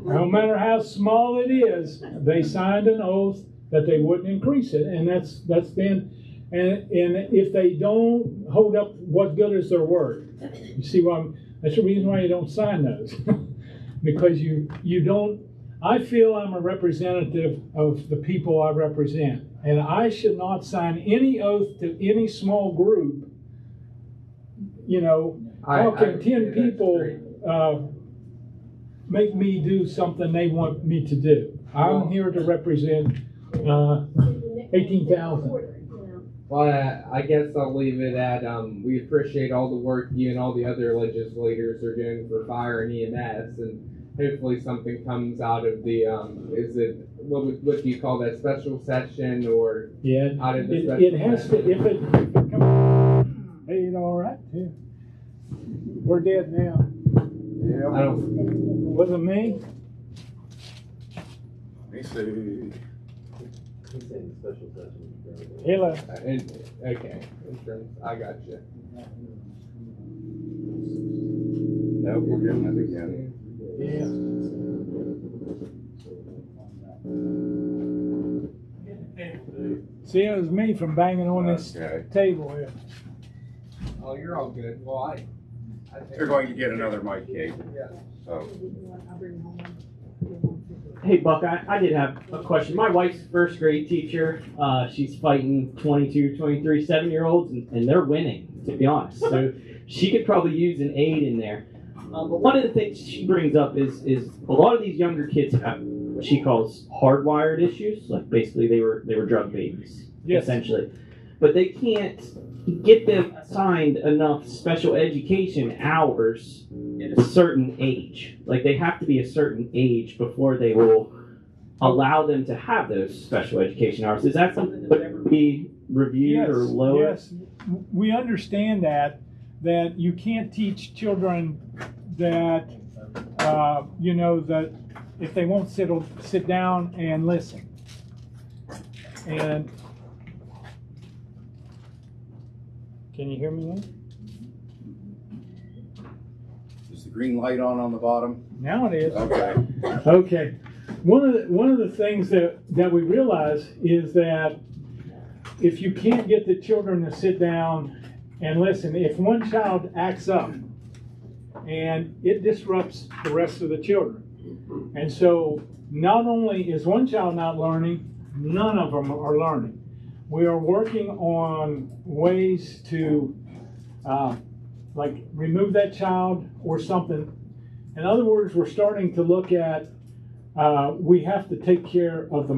No matter how small it is, they signed an oath that they wouldn't increase it, and that's been, and if they don't hold up what good is their word, you see why that's the reason why you don't sign those. Because you don't. I feel I'm a representative of the people I represent, and I should not sign any oath to any small group. You know, how can 10 people make me do something they want me to do? I'm here to represent 18,000. Well, I guess I'll leave it at we appreciate all the work you and all the other legislators are doing for fire and EMS, and hopefully something comes out of the what do you call that, special session, or out of the special it has to, if it comes. Hey, you know, all right too. We're dead now. Yeah. I don't. Wasn't me. Me too. Hello. Okay, insurance. I got you. Nope, we're getting it again. Yeah. See, it was me from banging on this table here. Oh, you're all good. Well, I They're going to get another mic cake. Yeah. So. Hey, Buck, I did have a question. My wife's first grade teacher, she's fighting 22, 23, 7-year-olds, and they're winning, to be honest. So she could probably use an aid in there. But one of the things she brings up is a lot of these younger kids have what she calls hardwired issues. Like basically they were drug babies, essentially. But they can't get them assigned enough special education hours at a certain age. Like they have to be a certain age before they will allow them to have those special education hours. Is that something that would ever be reviewed or lowered? Yes, we understand that you can't teach children that, you know, that if they won't sit down and listen. And can you hear me now? Is the green light on the bottom? Now it is. Okay. Okay. One of the things that we realize is that if you can't get the children to sit down and listen, if one child acts up, and it disrupts the rest of the children. And so not only is one child not learning, none of them are learning. We are working on ways to like remove that child or something. In other words, we're starting to look at we have to take care of the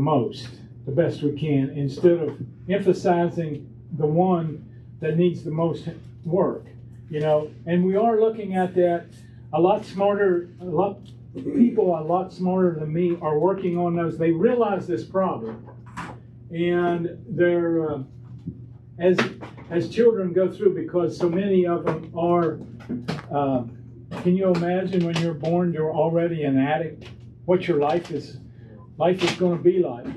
best we can, instead of emphasizing the one that needs the most work. You know, and we are looking at that a lot smarter. People a lot smarter than me are working on those. They realize this problem, and they're as as children go through, because so many of them are, can you imagine when you're born, you're already an addict, what your life is going to be like?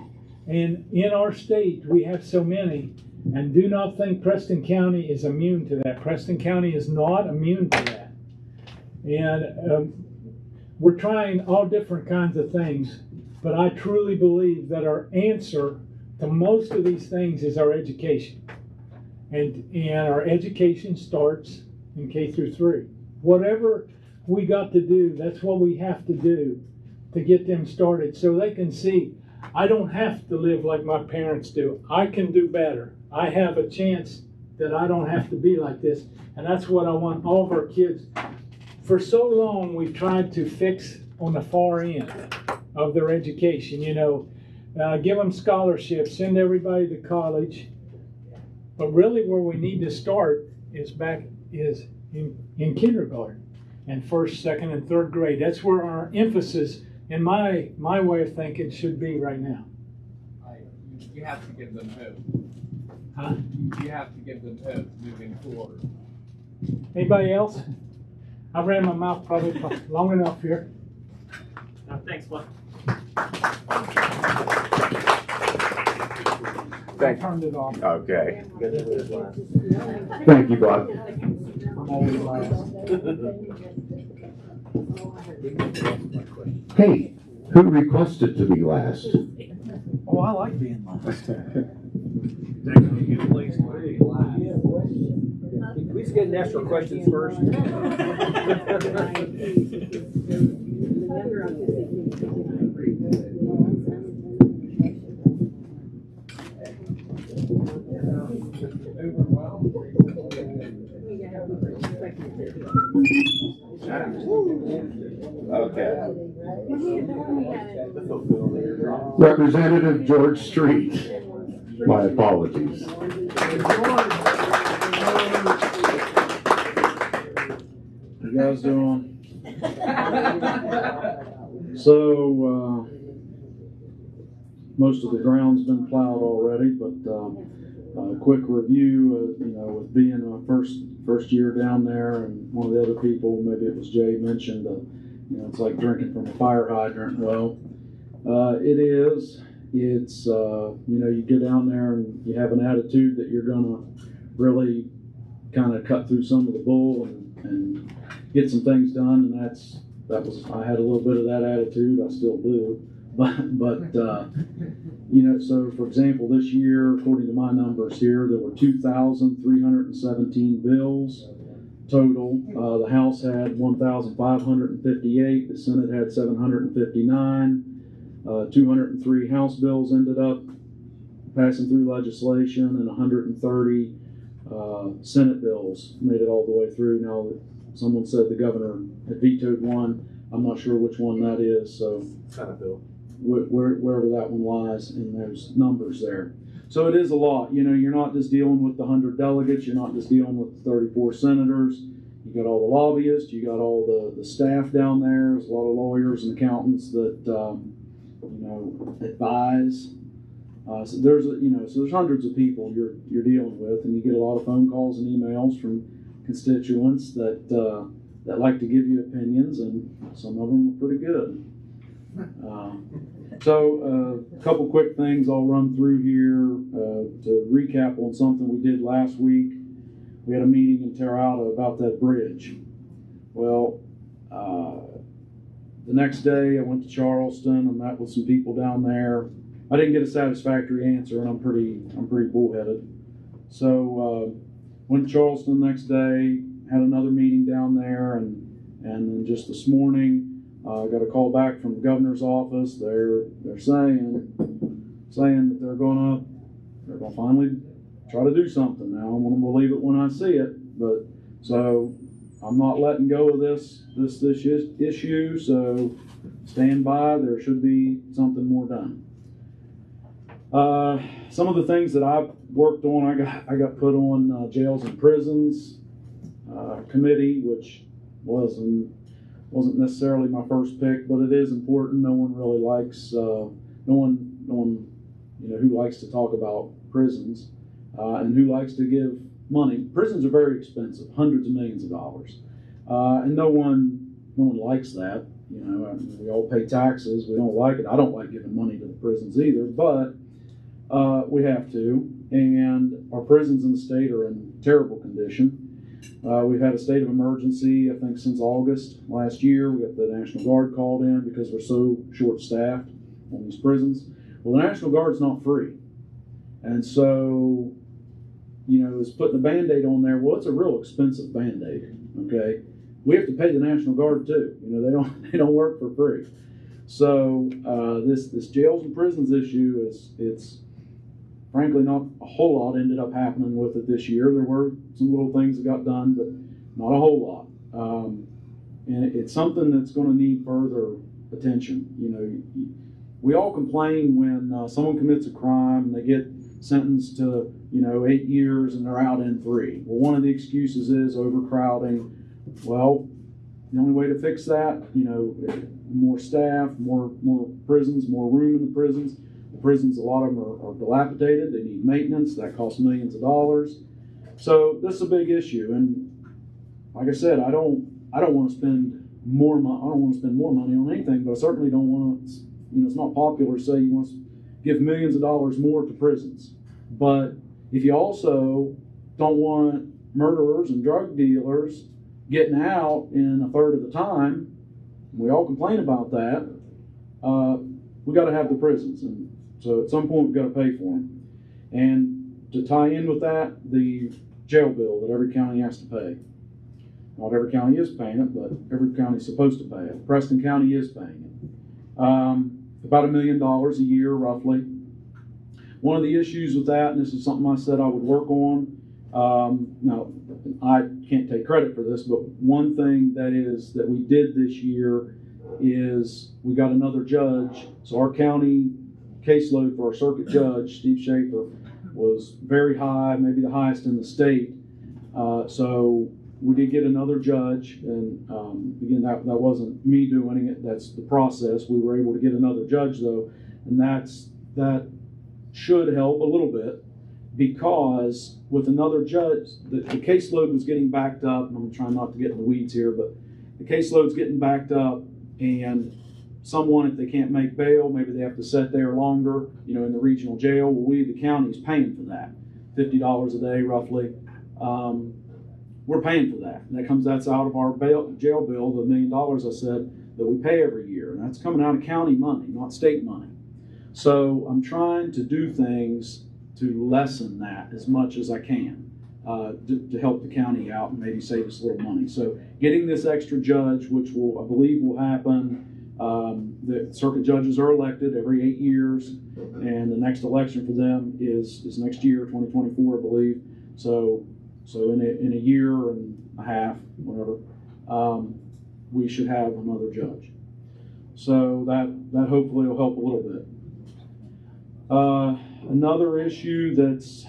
And in our state, we have so many, and do not think Preston County is immune to that. Preston County is not immune to that. And we're trying all different kinds of things, but I truly believe that our answer to most of these things is our education. And our education starts in K through 3. Whatever we got to do, that's what we have to do to get them started, so they can see, I don't have to live like my parents do. I can do better. I have a chance that I don't have to be like this. And that's what I want all of our kids. For so long, we've tried to fix on the far end of their education, give them scholarships, send everybody to college. But really where we need to start is in kindergarten and first, second, and third grade. That's where our emphasis, in my way of thinking, should be right now. You have to give them hope. Huh? You have to give them hope moving forward. Anybody else? I ran my mouth probably long enough here. Thanks, Bud. I turned it off. Okay. Thank you, Bob. I'm always last. Hey, who requested to be last? Oh, I like being last. We just get and ask for questions first. Okay. Representative George Street. My apologies. You guys doing? So, most of the ground's been plowed already, but quick review, with being a first year down there, and one of the other people, maybe it was Jay, mentioned, it's like drinking from a fire hydrant. Well, it is. It's, you get down there and you have an attitude that you're going to really kind of cut through some of the bull and get some things done. And I had a little bit of that attitude. I still do. But so for example, this year, according to my numbers here, there were 2,317 bills total. The House had 1,558. The Senate had 759. 203 House bills ended up passing through legislation, and 130 Senate bills made it all the way through. Now, someone said the governor had vetoed one. I'm not sure which one that is, so Senate bill. Wherever that one lies, and there's numbers there. So it is a lot. You're not just dealing with the 100 delegates. You're not just dealing with the 34 senators. You got all the lobbyists. You got all the staff down there. There's a lot of lawyers and accountants that advise. So there's hundreds of people you're dealing with, and you get a lot of phone calls and emails from constituents that like to give you opinions, and some of them are pretty good. So a couple quick things I'll run through here to recap on something we did last week. We had a meeting in Terre Haute about that bridge. Well, the next day I went to Charleston. I met with some people down there. I didn't get a satisfactory answer, and I'm pretty bullheaded. So went to Charleston the next day, had another meeting down there, and then just this morning I got a call back from the governor's office. They're saying that they're gonna finally try to do something. Now I'm gonna believe it when I see it, but so I'm not letting go of this issue. So stand by. There should be something more done. Some of the things that I've worked on, I got put on jails and prisons committee, which wasn't necessarily my first pick, but it is important. No one really likes no one who likes to talk about prisons and who likes to give money. Prisons are very expensive, hundreds of millions of dollars, and no one likes that. You know, I mean, we all pay taxes. We don't like it. I don't like giving money to the prisons either, but we have to. And our prisons in the state are in terrible condition. We've had a state of emergency, I think, since August last year. We got the National Guard called in because we're so short-staffed on these prisons. Well, the National Guard's not free. And so, you know, it's putting a Band-Aid on there. Well, it's a real expensive Band-Aid, okay? We have to pay the National Guard too. You know, they don't work for free. So this jails and prisons issue it's frankly not a whole lot ended up happening with it this year. There were some little things that got done, but not a whole lot. And it's something that's going to need further attention. You know, we all complain when someone commits a crime and they get sentenced to, you know, 8 years and they're out in 3. Well, one of the excuses is overcrowding. Well, the only way to fix that, you know, more staff, more prisons, more room in the prisons. The prisons, a lot of them are dilapidated. They need maintenance. That costs millions of dollars. So this is a big issue. And like I said, I don't want to spend more money. I don't want to spend more money on anything, but I certainly don't want to. You know, it's not popular to say you want to give millions of dollars more to prisons. But if you also don't want murderers and drug dealers getting out in a third of the time, we all complain about that, we got to have the prisons. And so at some point we've got to pay for them. And to tie in with that, the jail bill that every county has to pay. Not every county is paying it, but every county is supposed to pay it. Preston County is paying it. About $1 million a year, roughly. One of the issues with that, and this is something I said I would work on, now I can't take credit for this, but one thing that we did this year is we got another judge. So our county caseload for our circuit judge, Steve Schaefer, was very high, maybe the highest in the state. So we did get another judge, and again, that wasn't me doing it, that's the process. We were able to get another judge though, and that should help a little bit, because with another judge, the caseload was getting backed up, and I'm trying not to get in the weeds here, but the caseload's getting backed up, and someone, if they can't make bail, maybe they have to sit there longer, you know, in the regional jail. Well, we, the county, is paying for that, $50 a day roughly. We're paying for that. And that's out of our jail bill, the $1 million I said that we pay every year. And that's coming out of county money, not state money. So I'm trying to do things to lessen that as much as I can to help the county out and maybe save us a little money. So getting this extra judge, which I believe will happen. The circuit judges are elected every 8 years, and the next election for them is next year, 2024, I believe. So in a year and a half, whatever, we should have another judge. So that hopefully will help a little bit. Another issue that's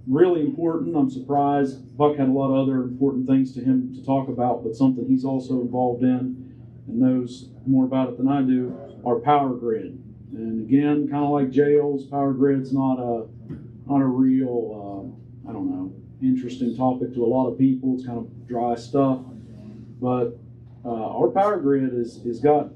really important, I'm surprised Buck had a lot of other important things to him to talk about, but something he's also involved in and knows more about it than I do, our power grid. And again, kind of like jails, power grid's not a real, I don't know, interesting topic to a lot of people. It's kind of dry stuff. But our power grid has got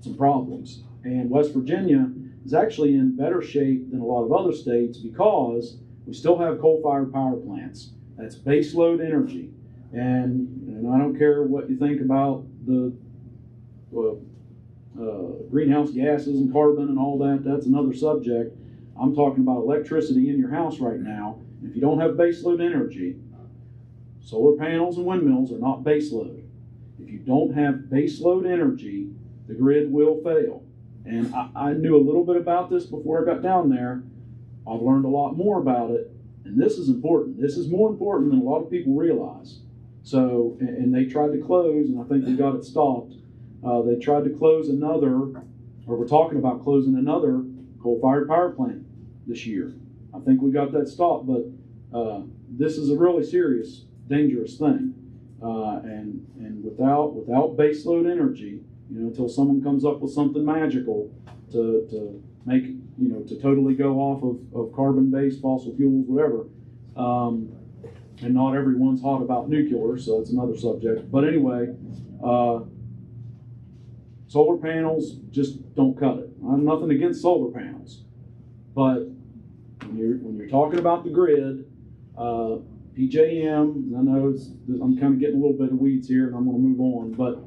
some problems. And West Virginia is actually in better shape than a lot of other states because we still have coal-fired power plants. That's baseload energy. And I don't care what you think about the greenhouse gases and carbon and all that. That's another subject. I'm talking about electricity in your house right now. If you don't have baseload energy, solar panels and windmills are not baseload. If you don't have baseload energy, the grid will fail. And I knew a little bit about this before I got down there. I've learned a lot more about it, and this is important. This is more important than a lot of people realize. So, and they tried to close, and I think we got it stopped. They tried to close another, or we're talking about closing another coal-fired power plant this year. I think we got that stopped, but this is a really serious, dangerous thing. And without baseload energy, until someone comes up with something magical to make, to totally go off of carbon-based fossil fuels, whatever, And not everyone's hot about nuclear, so that's another subject. But anyway, solar panels just don't cut it. I'm nothing against solar panels, but when you're talking about the grid, PJM, I know I'm kind of getting a little bit of weeds here, and I'm going to move on. But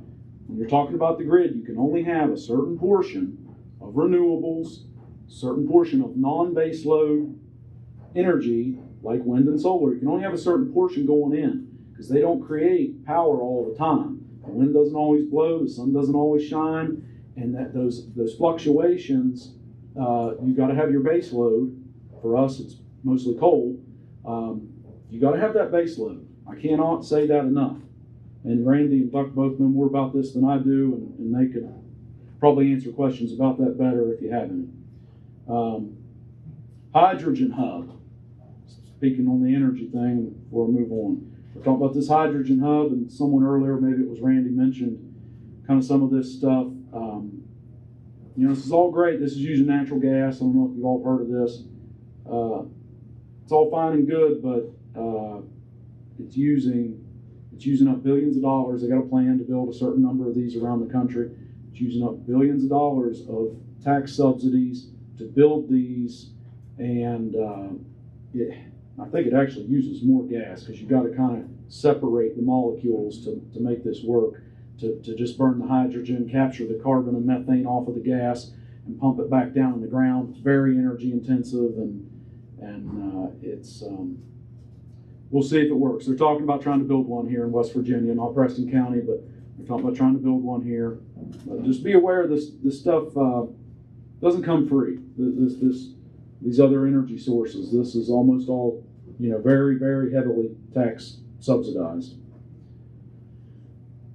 when you're talking about the grid, you can only have a certain portion of renewables, certain portion of non-base load energy like wind and solar. You can only have a certain portion going in because they don't create power all the time. The wind doesn't always blow, the sun doesn't always shine, and that those fluctuations, you got to have your base load. For us, it's mostly coal. You got to have that base load. I cannot say that enough. And Randy and Dr. both know more about this than I do, and they could probably answer questions about that better if you have any. Hydrogen hub. Speaking on the energy thing before I move on. We're talking about this hydrogen hub, and someone earlier, maybe it was Randy, mentioned kind of some of this stuff. This is all great. This is using natural gas. I don't know if you've all heard of this. It's all fine and good, but it's using up billions of dollars. They got a plan to build a certain number of these around the country. It's using up billions of dollars of tax subsidies to build these, and I think it actually uses more gas because you've got to kind of separate the molecules to make this work, to just burn the hydrogen, capture the carbon and methane off of the gas, and pump it back down in the ground. It's very energy intensive, and it's we'll see if it works. They're talking about trying to build one here in West Virginia, not Preston County, but they're talking about trying to build one here. But just be aware this stuff doesn't come free. These other energy sources, this is almost all, very, very heavily tax subsidized.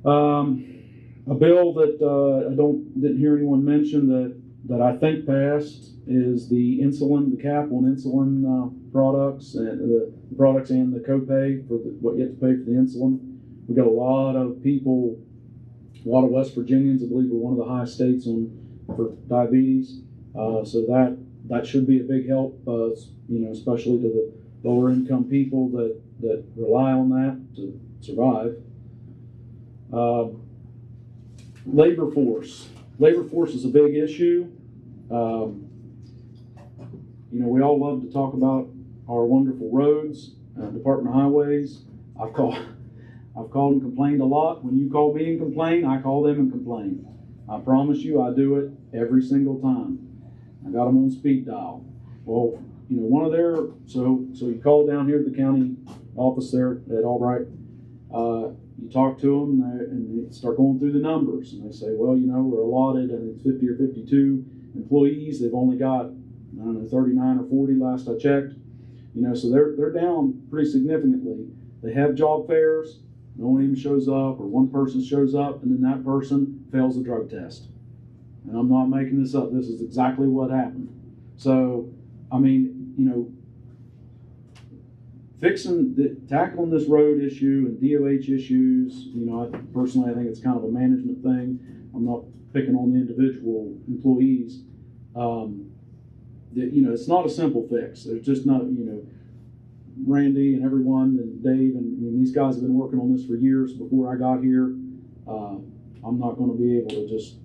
A bill that I didn't hear anyone mention that I think passed is the cap on insulin products and the copay for what you have to pay for the insulin. We got a lot of people, a lot of West Virginians, I believe, we're one of the highest states for diabetes. So that should be a big help, especially to the lower income people that rely on that to survive. Labor force. Labor force is a big issue. We all love to talk about our wonderful roads, Department of Highways. I've called and complained a lot. When you call me and complain, I call them and complain. I promise you, I do it every single time. I got them on speed dial. Well, one of their, so you call down here to the county office there at Albright, you talk to them and they start going through the numbers, and they say, well, we're allotted, and it's 50 or 52 employees. They've only got, 39 or 40 last I checked. So they're down pretty significantly. They have job fairs, no one even shows up, or one person shows up, and then that person fails the drug test. And I'm not making this up. This is exactly what happened. So, tackling this road issue and DOH issues, personally, I think it's kind of a management thing. I'm not picking on the individual employees. It's not a simple fix. There's just not, Randy and everyone and Dave and these guys have been working on this for years before I got here. I'm not going to be able to just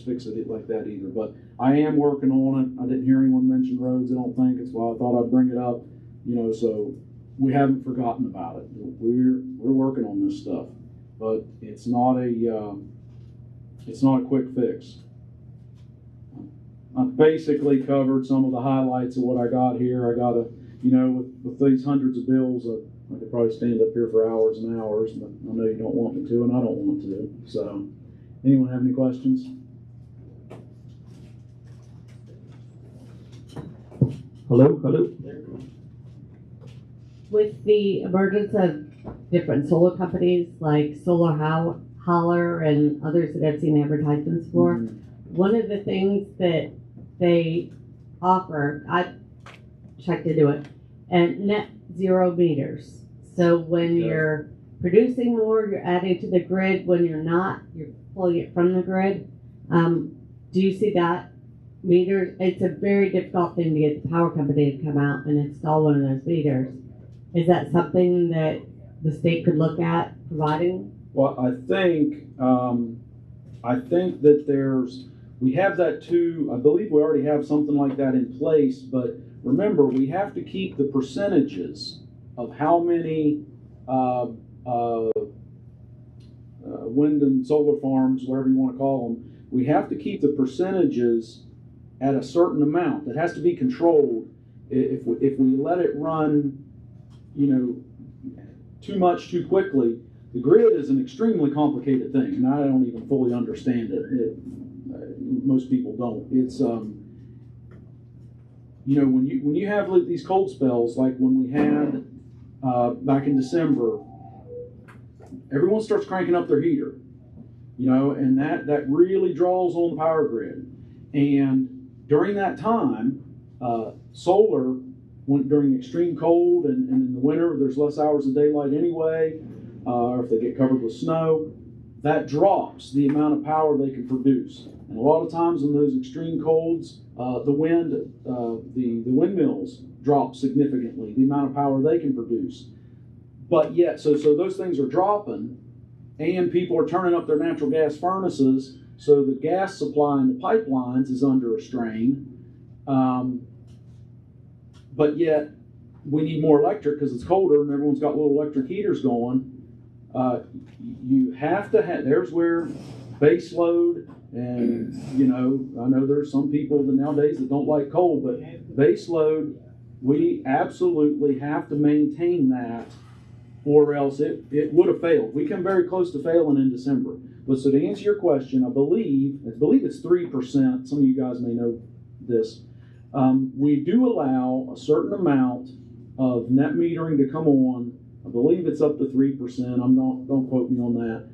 fix it like that either. But I am working on it. I didn't hear anyone mention roads, I don't think. It's why I thought I'd bring it up. So we haven't forgotten about it. We're working on this stuff, but it's not a quick fix. I've basically covered some of the highlights of what I got here. I got with these hundreds of bills, I could probably stand up here for hours and hours, but I know you don't want me to, and I don't want to. So, anyone have any questions? Hello? With the emergence of different solar companies like Solar Holler and others that I've seen advertisements for, one of the things that they offer, I checked into it, and net zero meters. So when you're producing more, you're adding to the grid. When you're not, you're pulling it from the grid. Do you see that? Meters, it's a very difficult thing to get the power company to come out and install one of those meters. Is that something that the state could look at providing? Well, I think that we have that too. I believe we already have something like that in place, but remember, we have to keep the percentages of how many wind and solar farms, whatever you want to call them, we have to keep the percentages at a certain amount. It has to be controlled. If we let it run, too much too quickly, the grid is an extremely complicated thing, and I don't even fully understand it. Most people don't. It's when you have these cold spells like when we had back in December, everyone starts cranking up their heater, and that really draws on the power grid. And during that time, solar, during extreme cold and in the winter, there's less hours of daylight anyway, or if they get covered with snow, that drops the amount of power they can produce. And a lot of times in those extreme colds, the windmills drop significantly, the amount of power they can produce. But yet, so those things are dropping, and people are turning up their natural gas furnaces, so the gas supply in the pipelines is under a strain. But yet, we need more electric because it's colder and everyone's got little electric heaters going. You have to have, there's where base load, and I know there's some people that nowadays that don't like coal, but base load, we absolutely have to maintain that, or else it would have failed. We come very close to failing in December. But so to answer your question, I believe it's 3%. Some of you guys may know this. We do allow a certain amount of net metering to come on. I believe it's up to 3%. Don't quote me on that.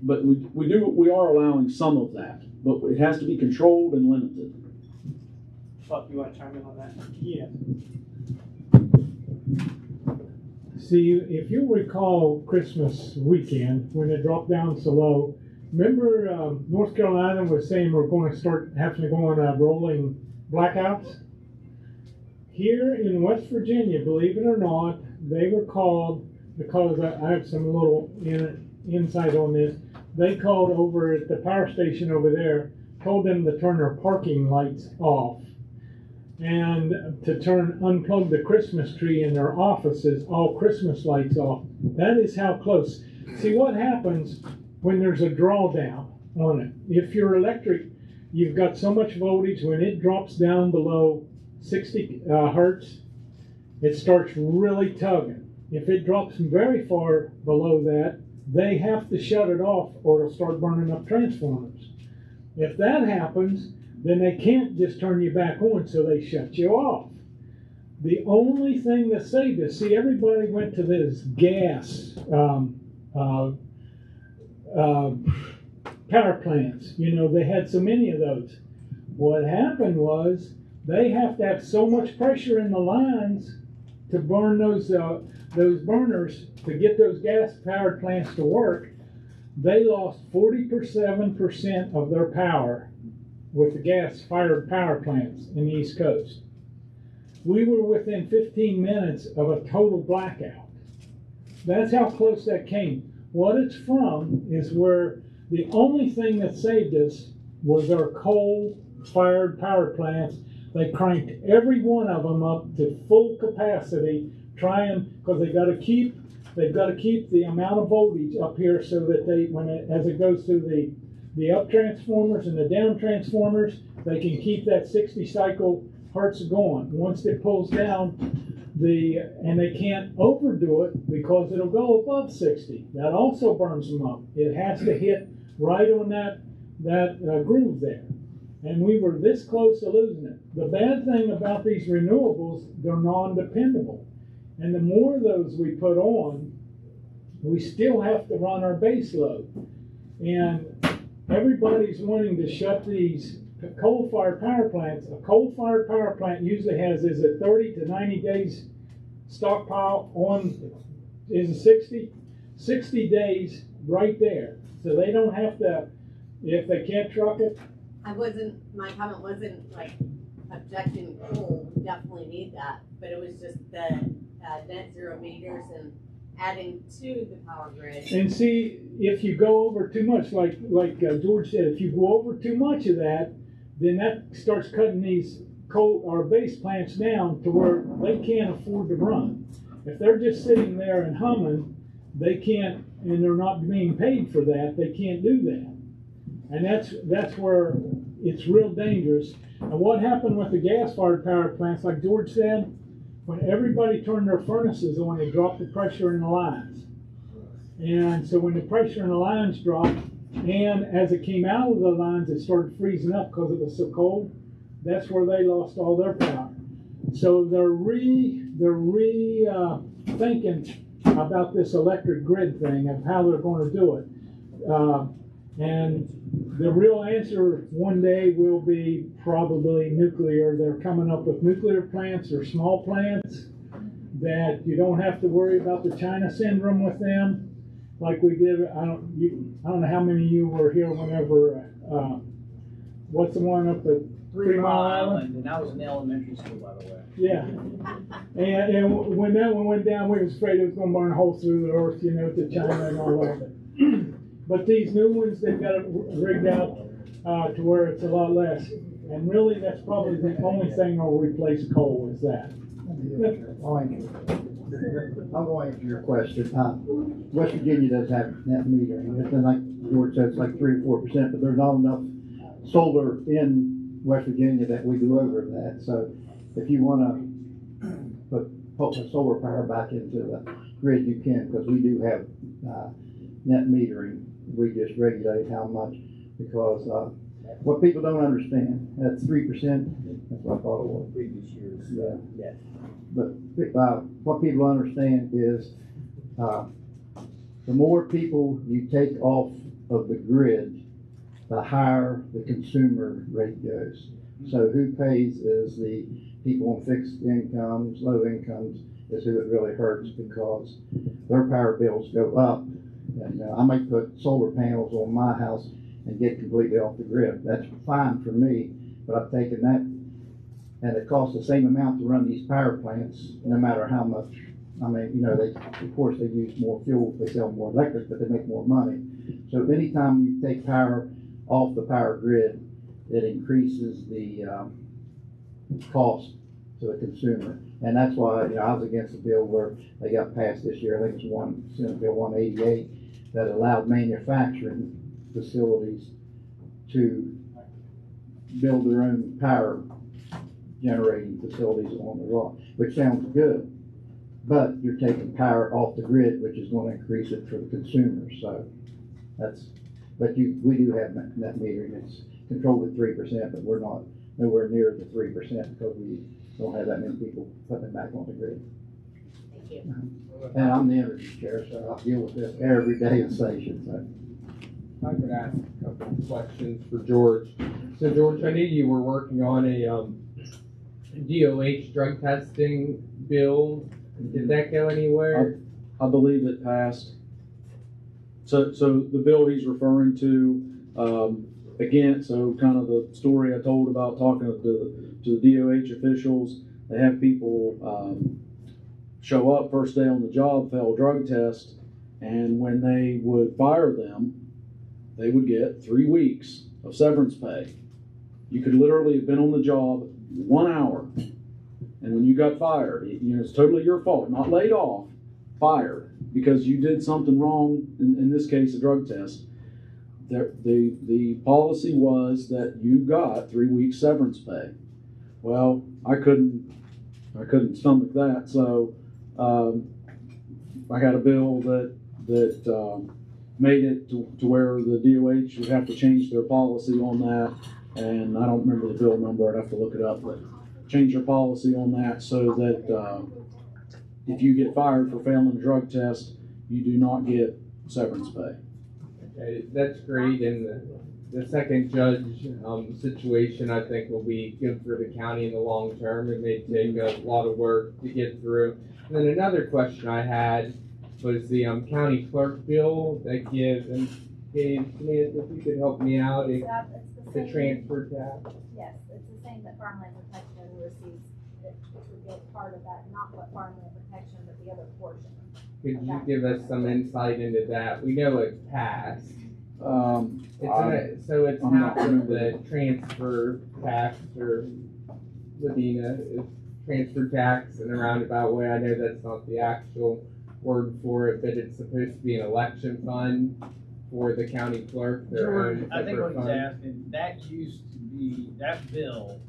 But we are allowing some of that, but it has to be controlled and limited. Buck, you want to chime in on that? Yeah. See, if you recall Christmas weekend when it dropped down so low, remember North Carolina was saying we're going to start having to go on rolling blackouts? Here in West Virginia, believe it or not, they were called, because I have some little insight on this, they called over at the power station over there, told them to turn their parking lights off and to unplug the Christmas tree in their offices, all Christmas lights off. That is how close. See what happens when there's a drawdown on it. If you're electric, you've got so much voltage, when it drops down below 60 hertz, it starts really tugging. If it drops very far below that, they have to shut it off or it'll start burning up transformers. If that happens, then they can't just turn you back on, so they shut you off. The only thing that saved us, see, everybody went to this gas power plants. They had so many of those. What happened was they have to have so much pressure in the lines to burn those burners to get those gas-powered plants to work. They lost 47% of their power with the gas-fired power plants in the East Coast. We were within 15 minutes of a total blackout. That's how close that came. What it's from is where the only thing that saved us was our coal-fired power plants. They cranked every one of them up to full capacity, because they've got to keep the amount of voltage up here so that as it goes through the up transformers and the down transformers, they can keep that 60 cycle hertz going. Once it pulls down, and they can't overdo it because it'll go above 60. That also burns them up. It has to hit right on that groove there. And we were this close to losing it. The bad thing about these renewables, they're non-dependable. And the more of those we put on, we still have to run our base load. And everybody's wanting to shut these coal-fired power plants. A coal-fired power plant usually has, is it 30 to 90 days stockpile on, is it 60? 60 days right there. So they don't have to, if they can't truck it. My comment wasn't like objecting coal, we definitely need that, but it was just the net zero meters and adding to the power grid. And see, if you go over too much, like George said, if you go over too much of that, then that starts cutting these coal or base plants down to where they can't afford to run. If they're just sitting there and humming, they can't, and they're not being paid for that, they can't do that. And that's where it's real dangerous. And what happened with the gas-fired power plants, like George said, when everybody turned their furnaces on, it dropped the pressure in the lines. And so when the pressure in the lines dropped, and as it came out of the lines, it started freezing up because it was so cold. That's where they lost all their power. So they're thinking about this electric grid thing of how they're going to do it. And the real answer one day will be probably nuclear. They're coming up with nuclear plants or small plants that you don't have to worry about the China syndrome with them, like we did. I don't know how many of you were here whenever. What's the one up at 3 Mile Island? And that was in elementary school, by the way. Yeah. And when that one went down, we was afraid it was going to burn a hole through the earth, to China and all that. But these new ones, they've got it rigged out to where it's a lot less. And really, that's probably the only thing that will replace coal is that. I'll go answer your question. West Virginia does have net metering. It's like George said, it's like 3 or 4%, but there's not enough solar in West Virginia that we go over that. So if you want to put the solar power back into the grid, you can, because we do have net metering. We just regulate how much, because what people don't understand, that's 3%. That's what I thought it was. Previous years. Yeah. Yes. But what people understand is the more people you take off of the grid, the higher the consumer rate goes. So who pays is the people on fixed incomes, low incomes, is who it really hurts, because their power bills go up. And I might put solar panels on my house and get completely off the grid. That's fine for me, but I've taken that, and it costs the same amount to run these power plants, no matter how much. I mean, of course they use more fuel, they sell more electric, but they make more money. So anytime you take power off the power grid, it increases the cost to the consumer. And that's why, I was against the bill where they got passed this year. I think it's Senate Bill 188, that allowed manufacturing facilities to build their own power generating facilities on the rock, which sounds good. But you're taking power off the grid, which is going to increase it for the consumer. So we do have net metering. It's controlled at 3%, but we're not nowhere near the 3% because we don't have that many people putting it back on the grid. Thank you. And I'm the energy chair, so I deal with this every day in session. So. I could ask a couple of questions for George. So George, I knew you were working on a DOH drug testing bill. Did that go anywhere? I believe it passed. So the bill he's referring to, again, so kind of the story I told about talking to the DOH officials, they have people show up first day on the job, fail a drug test, and when they would fire them, they would get 3 weeks of severance pay. You could literally have been on the job 1 hour, and when you got fired, it's totally your fault, not laid off, fired, because you did something wrong, in this case, a drug test. The policy was that you got 3 weeks severance pay. Well, I couldn't stomach that, so I got a bill that made it to where the DOH would have to change their policy on that, and I don't remember the bill number, I'd have to look it up, but change their policy on that so that if you get fired for failing a drug test, you do not get severance pay. Okay, that's great, and the second judge situation I think will be good for the county in the long term. It may take a lot of work to get through. And then another question I had was the county clerk bill that gives, and Dave, if you could help me out, It's the transfer tab. Yes, it's the same that farmland protection receives. It's get part of that, not what farmland protection, but the other portion. Could you give us some insight into that? We know it passed. So it's I'm not half of remembering. the transfer tax, or Ladina is transfer tax in a roundabout way. I know that's not the actual word for it, but it's supposed to be an election fund for the county clerk. Their own I think what separate he's fund. asking, that used to be, that bill,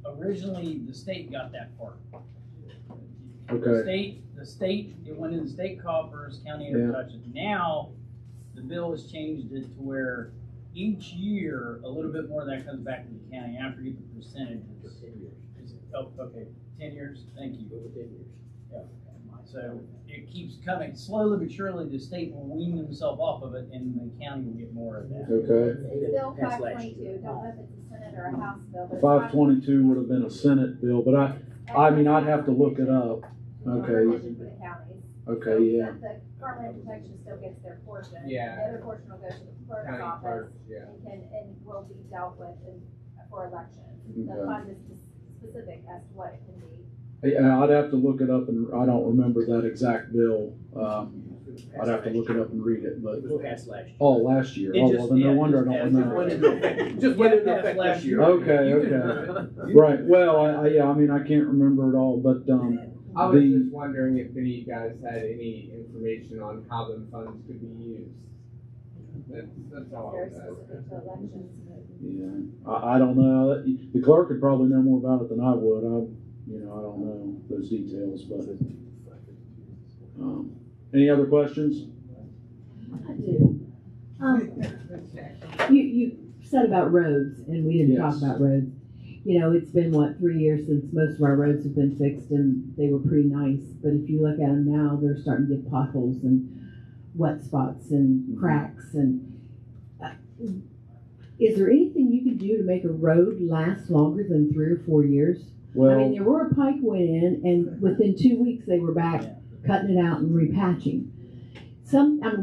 originally, the state got that part. Okay. The state, it went in the state coffers, county never Yeah. touched it. Now, the bill has changed it to where each year, a little bit more of that comes back to the county. I forget the percentages. For 10 years. Is it, oh, okay, 10 years, thank you. Over 10 years. Yeah. So it keeps coming, slowly but surely, the state will wean themselves off of it, and the county will get more of that. Okay. It's Bill Passed five last twenty-two, year. don't know if it's a Senate or a House bill, but it's 522 would have been a Senate bill, but I mean, I'd have to look it up. Okay. Provision for the counties. Okay, yeah. The farmland protection still gets their portion. Yeah. The other portion will go to the clerk's County office clerk, yeah. and will be dealt with for elections. The Okay. fund is specific as to what it can be. Yeah, I'd have to look it up, and I don't remember that exact bill. I'd have to look it up and read it, but, It was passed last year. oh, last year. It Oh, just- well, then no yeah, it wonder I just don't passed. remember. Just went into Yeah, effect last last year. Okay, You can- okay. Right, well, yeah, I mean, I can't remember it all, but, I was the, just wondering if any of you guys had any information on how them funds could be used. That's all I Very was asking. specific to elections. yeah, I don't know. The clerk could probably know more about it than I would. I don't know those details, but, any other questions? I do. You said about roads, and we didn't talk Yes. about roads. You know, it's been, 3 years since most of our roads have been fixed, and they were pretty nice. But if you look at them now, they're starting to get potholes and wet spots and cracks. And is there anything you can do to make a road last longer than 3 or 4 years? Well, I mean, Aurora Pike went in, and within 2 weeks they were back cutting it out and repatching.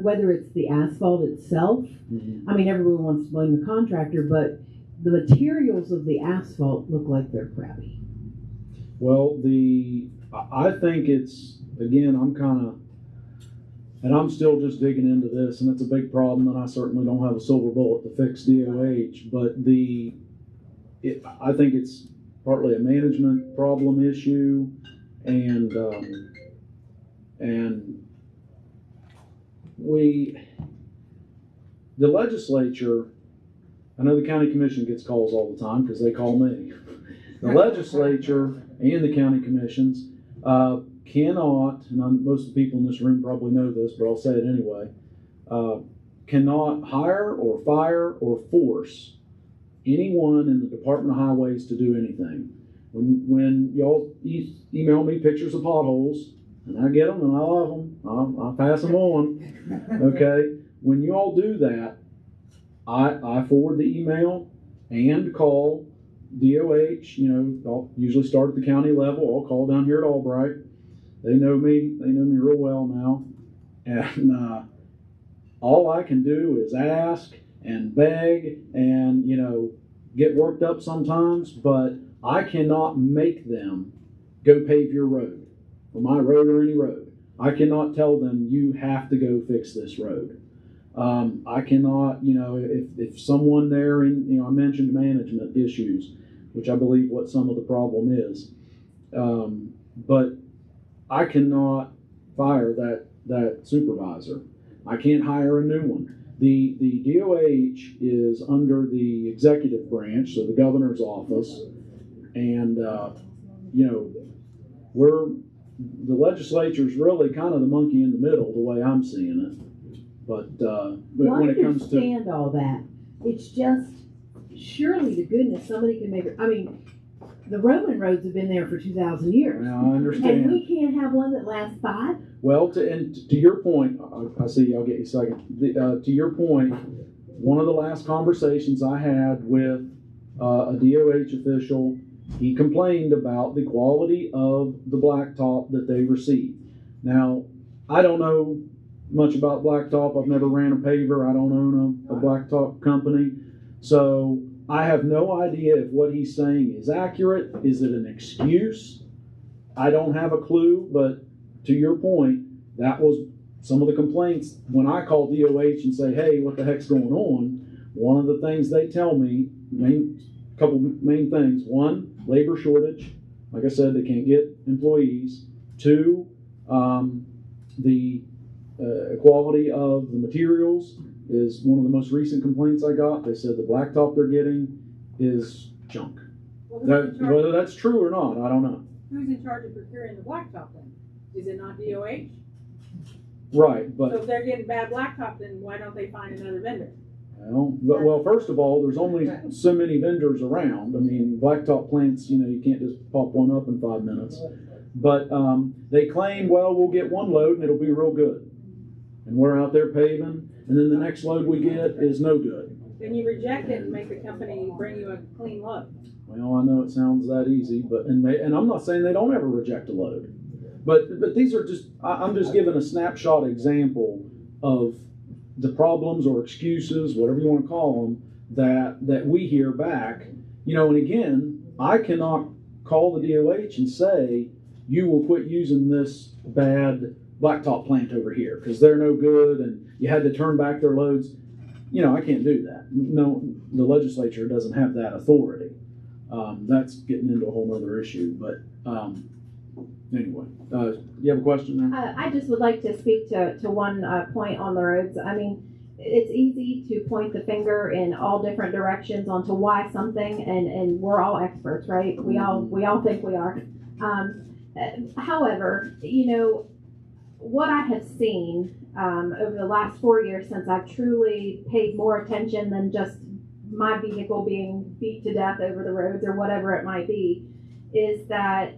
Whether it's the asphalt itself, I mean, everyone wants to blame the contractor, but the materials of the asphalt look like they're crappy. well, I think it's, again, and I'm still just digging into this, and it's a big problem, and I certainly don't have a silver bullet to fix DOH, but I think it's partly a management problem issue, and the legislature, I know the county commission gets calls all the time because they call me. The legislature and the county commissions cannot, and most of the people in this room probably know this, but I'll say it anyway, cannot hire or fire or force anyone in the Department of Highways to do anything. When y'all email me pictures of potholes, and I get them and I love them, I'll pass them on, okay? When you all do that, I forward the email and call DOH. I'll usually start at the county level. I'll call down here at Albright. They know me real well now, and all I can do is ask and beg and get worked up sometimes, but I cannot make them go pave your road, or my road, or any road. I cannot tell them you have to go fix this road. I cannot, if someone there I mentioned management issues, which I believe what some of the problem is, but I cannot fire that supervisor. I can't hire a new one. The DOH is under the executive branch, so the governor's office, and the legislature's really kind of the monkey in the middle, the way I'm seeing it. But when it comes to, I understand all that. It's just, surely to goodness, somebody can make it. I mean, the Roman roads have been there for 2,000 years. I understand. And we can't have one that lasts 5? Well, to your point, I see. I'll get you a second. To your point, one of the last conversations I had with a DOH official, he complained about the quality of the blacktop that they received. Now, I don't know much about blacktop. I've never ran a paver. I don't own a blacktop company. So I have no idea if what he's saying is accurate. Is it an excuse? I don't have a clue, but to your point, that was some of the complaints when I call DOH and say, hey, what the heck's going on? One of the things they tell me, couple main things. One, labor shortage. Like I said, they can't get employees. Two, the quality of the materials is one of the most recent complaints I got. They said the blacktop they're getting is junk. Whether that's true or not, I don't know. Who's in charge of procuring the blacktop then? Is it not DOH? Right, but so if they're getting bad blacktop, then why don't they find another vendor? well, first of all, there's only so many vendors around. I mean, blacktop plants, you can't just pop one up in 5 minutes. But they claim, well, we'll get one load and it'll be real good. And we're out there paving, and then the next load we get is no good. Then you reject it and make the company bring you a clean load. Well, I know it sounds that easy, but and I'm not saying they don't ever reject a load. But these are just, I'm just giving a snapshot example of the problems or excuses, whatever you want to call them, that we hear back. And again, I cannot call the DOH and say, you will quit using this bad blacktop plant over here because they're no good and you had to turn back their loads. I can't do that. No, the legislature doesn't have that authority. That's getting into a whole other issue, but anyway, you have a question there? I just would like to speak to one point on the roads. I mean, it's easy to point the finger in all different directions onto why something, and we're all experts, right? We all think we are. However, what I have seen over the last 4 years since I've truly paid more attention than just my vehicle being beat to death over the roads or whatever it might be, is that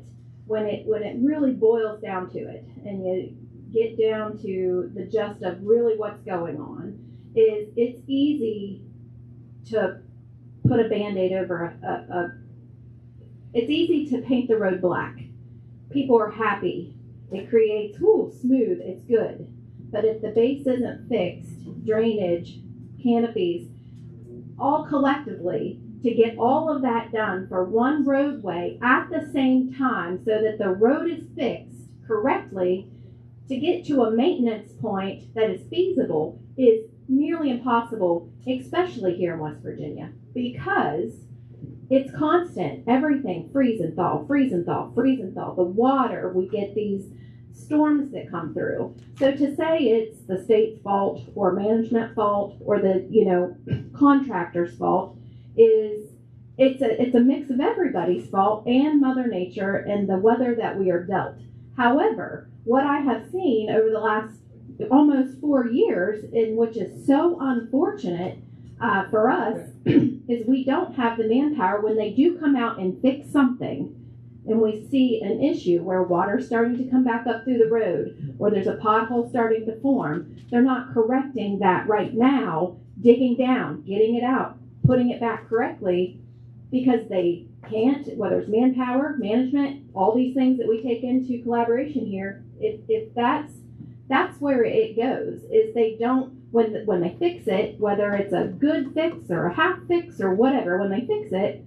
when it really boils down to it and you get down to the gist of really what's going on, is it's easy to put a Band-Aid over it's easy to paint the road black. People are happy. It creates, smooth, it's good. But if the base isn't fixed, drainage, canopies, all collectively, to get all of that done for one roadway at the same time so that the road is fixed correctly, to get to a maintenance point that is feasible is nearly impossible, especially here in West Virginia, because it's constant. Everything freeze and thaw, freeze and thaw, freeze and thaw. The water, we get these storms that come through. So to say it's the state's fault or management fault or the contractor's fault is it's a mix of everybody's fault and Mother Nature and the weather that we are dealt. However, what I have seen over the last almost 4 years, in which is so unfortunate for us, is we don't have the manpower when they do come out and fix something. And we see an issue where water's starting to come back up through the road, or there's a pothole starting to form. They're not correcting that right now, digging down, getting it out, putting it back correctly, because they can't, whether it's manpower, management, all these things that we take into collaboration here. If that's where it goes, is they don't, when they fix it, whether it's a good fix or a half fix or whatever, when they fix it,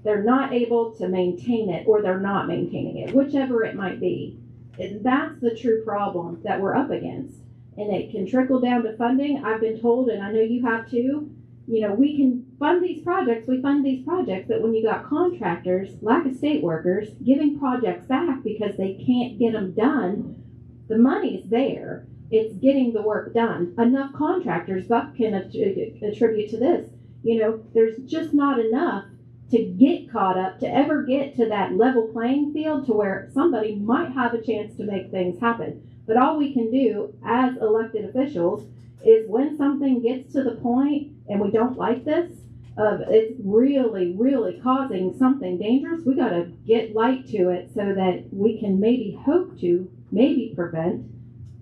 they're not able to maintain it, or they're not maintaining it, whichever it might be. And that's the true problem that we're up against. And it can trickle down to funding. I've been told, and I know you have too, we can fund these projects, but when you got contractors, lack of state workers, giving projects back because they can't get them done, the money's there. It's getting the work done. Enough contractors, Buck can attribute to this, there's just not enough to get caught up, to ever get to that level playing field to where somebody might have a chance to make things happen. But all we can do as elected officials is when something gets to the point and we don't like this, it's really, really causing something dangerous, we got to get light to it so that we can maybe hope to prevent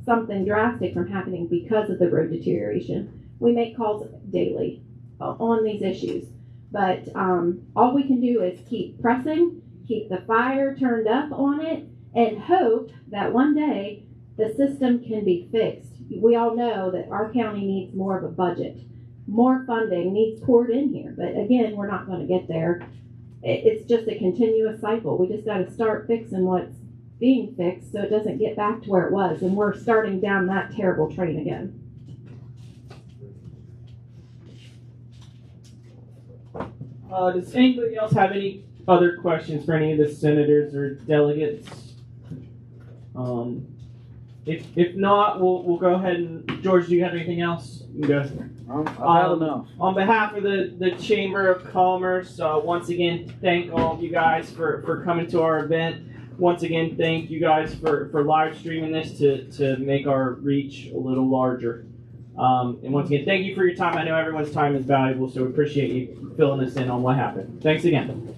something drastic from happening because of the road deterioration. We make calls daily on these issues. But all we can do is keep pressing, keep the fire turned up on it, and hope that one day the system can be fixed. We all know that our county needs more of a budget. more funding needs poured in here. But again, we're not going to get there. It's just a continuous cycle. We just got to start fixing what's being fixed so it doesn't get back to where it was. And we're starting down that terrible train again. Does anybody else have any other questions for any of the senators or delegates? If not, we'll go ahead and, George, do you have anything else? You can go. I've had enough. On behalf of the Chamber of Commerce, once again, thank all of you guys for coming to our event. Once again, thank you guys for live streaming this to make our reach a little larger. And once again, thank you for your time. I know everyone's time is valuable, so we appreciate you filling us in on what happened. Thanks again.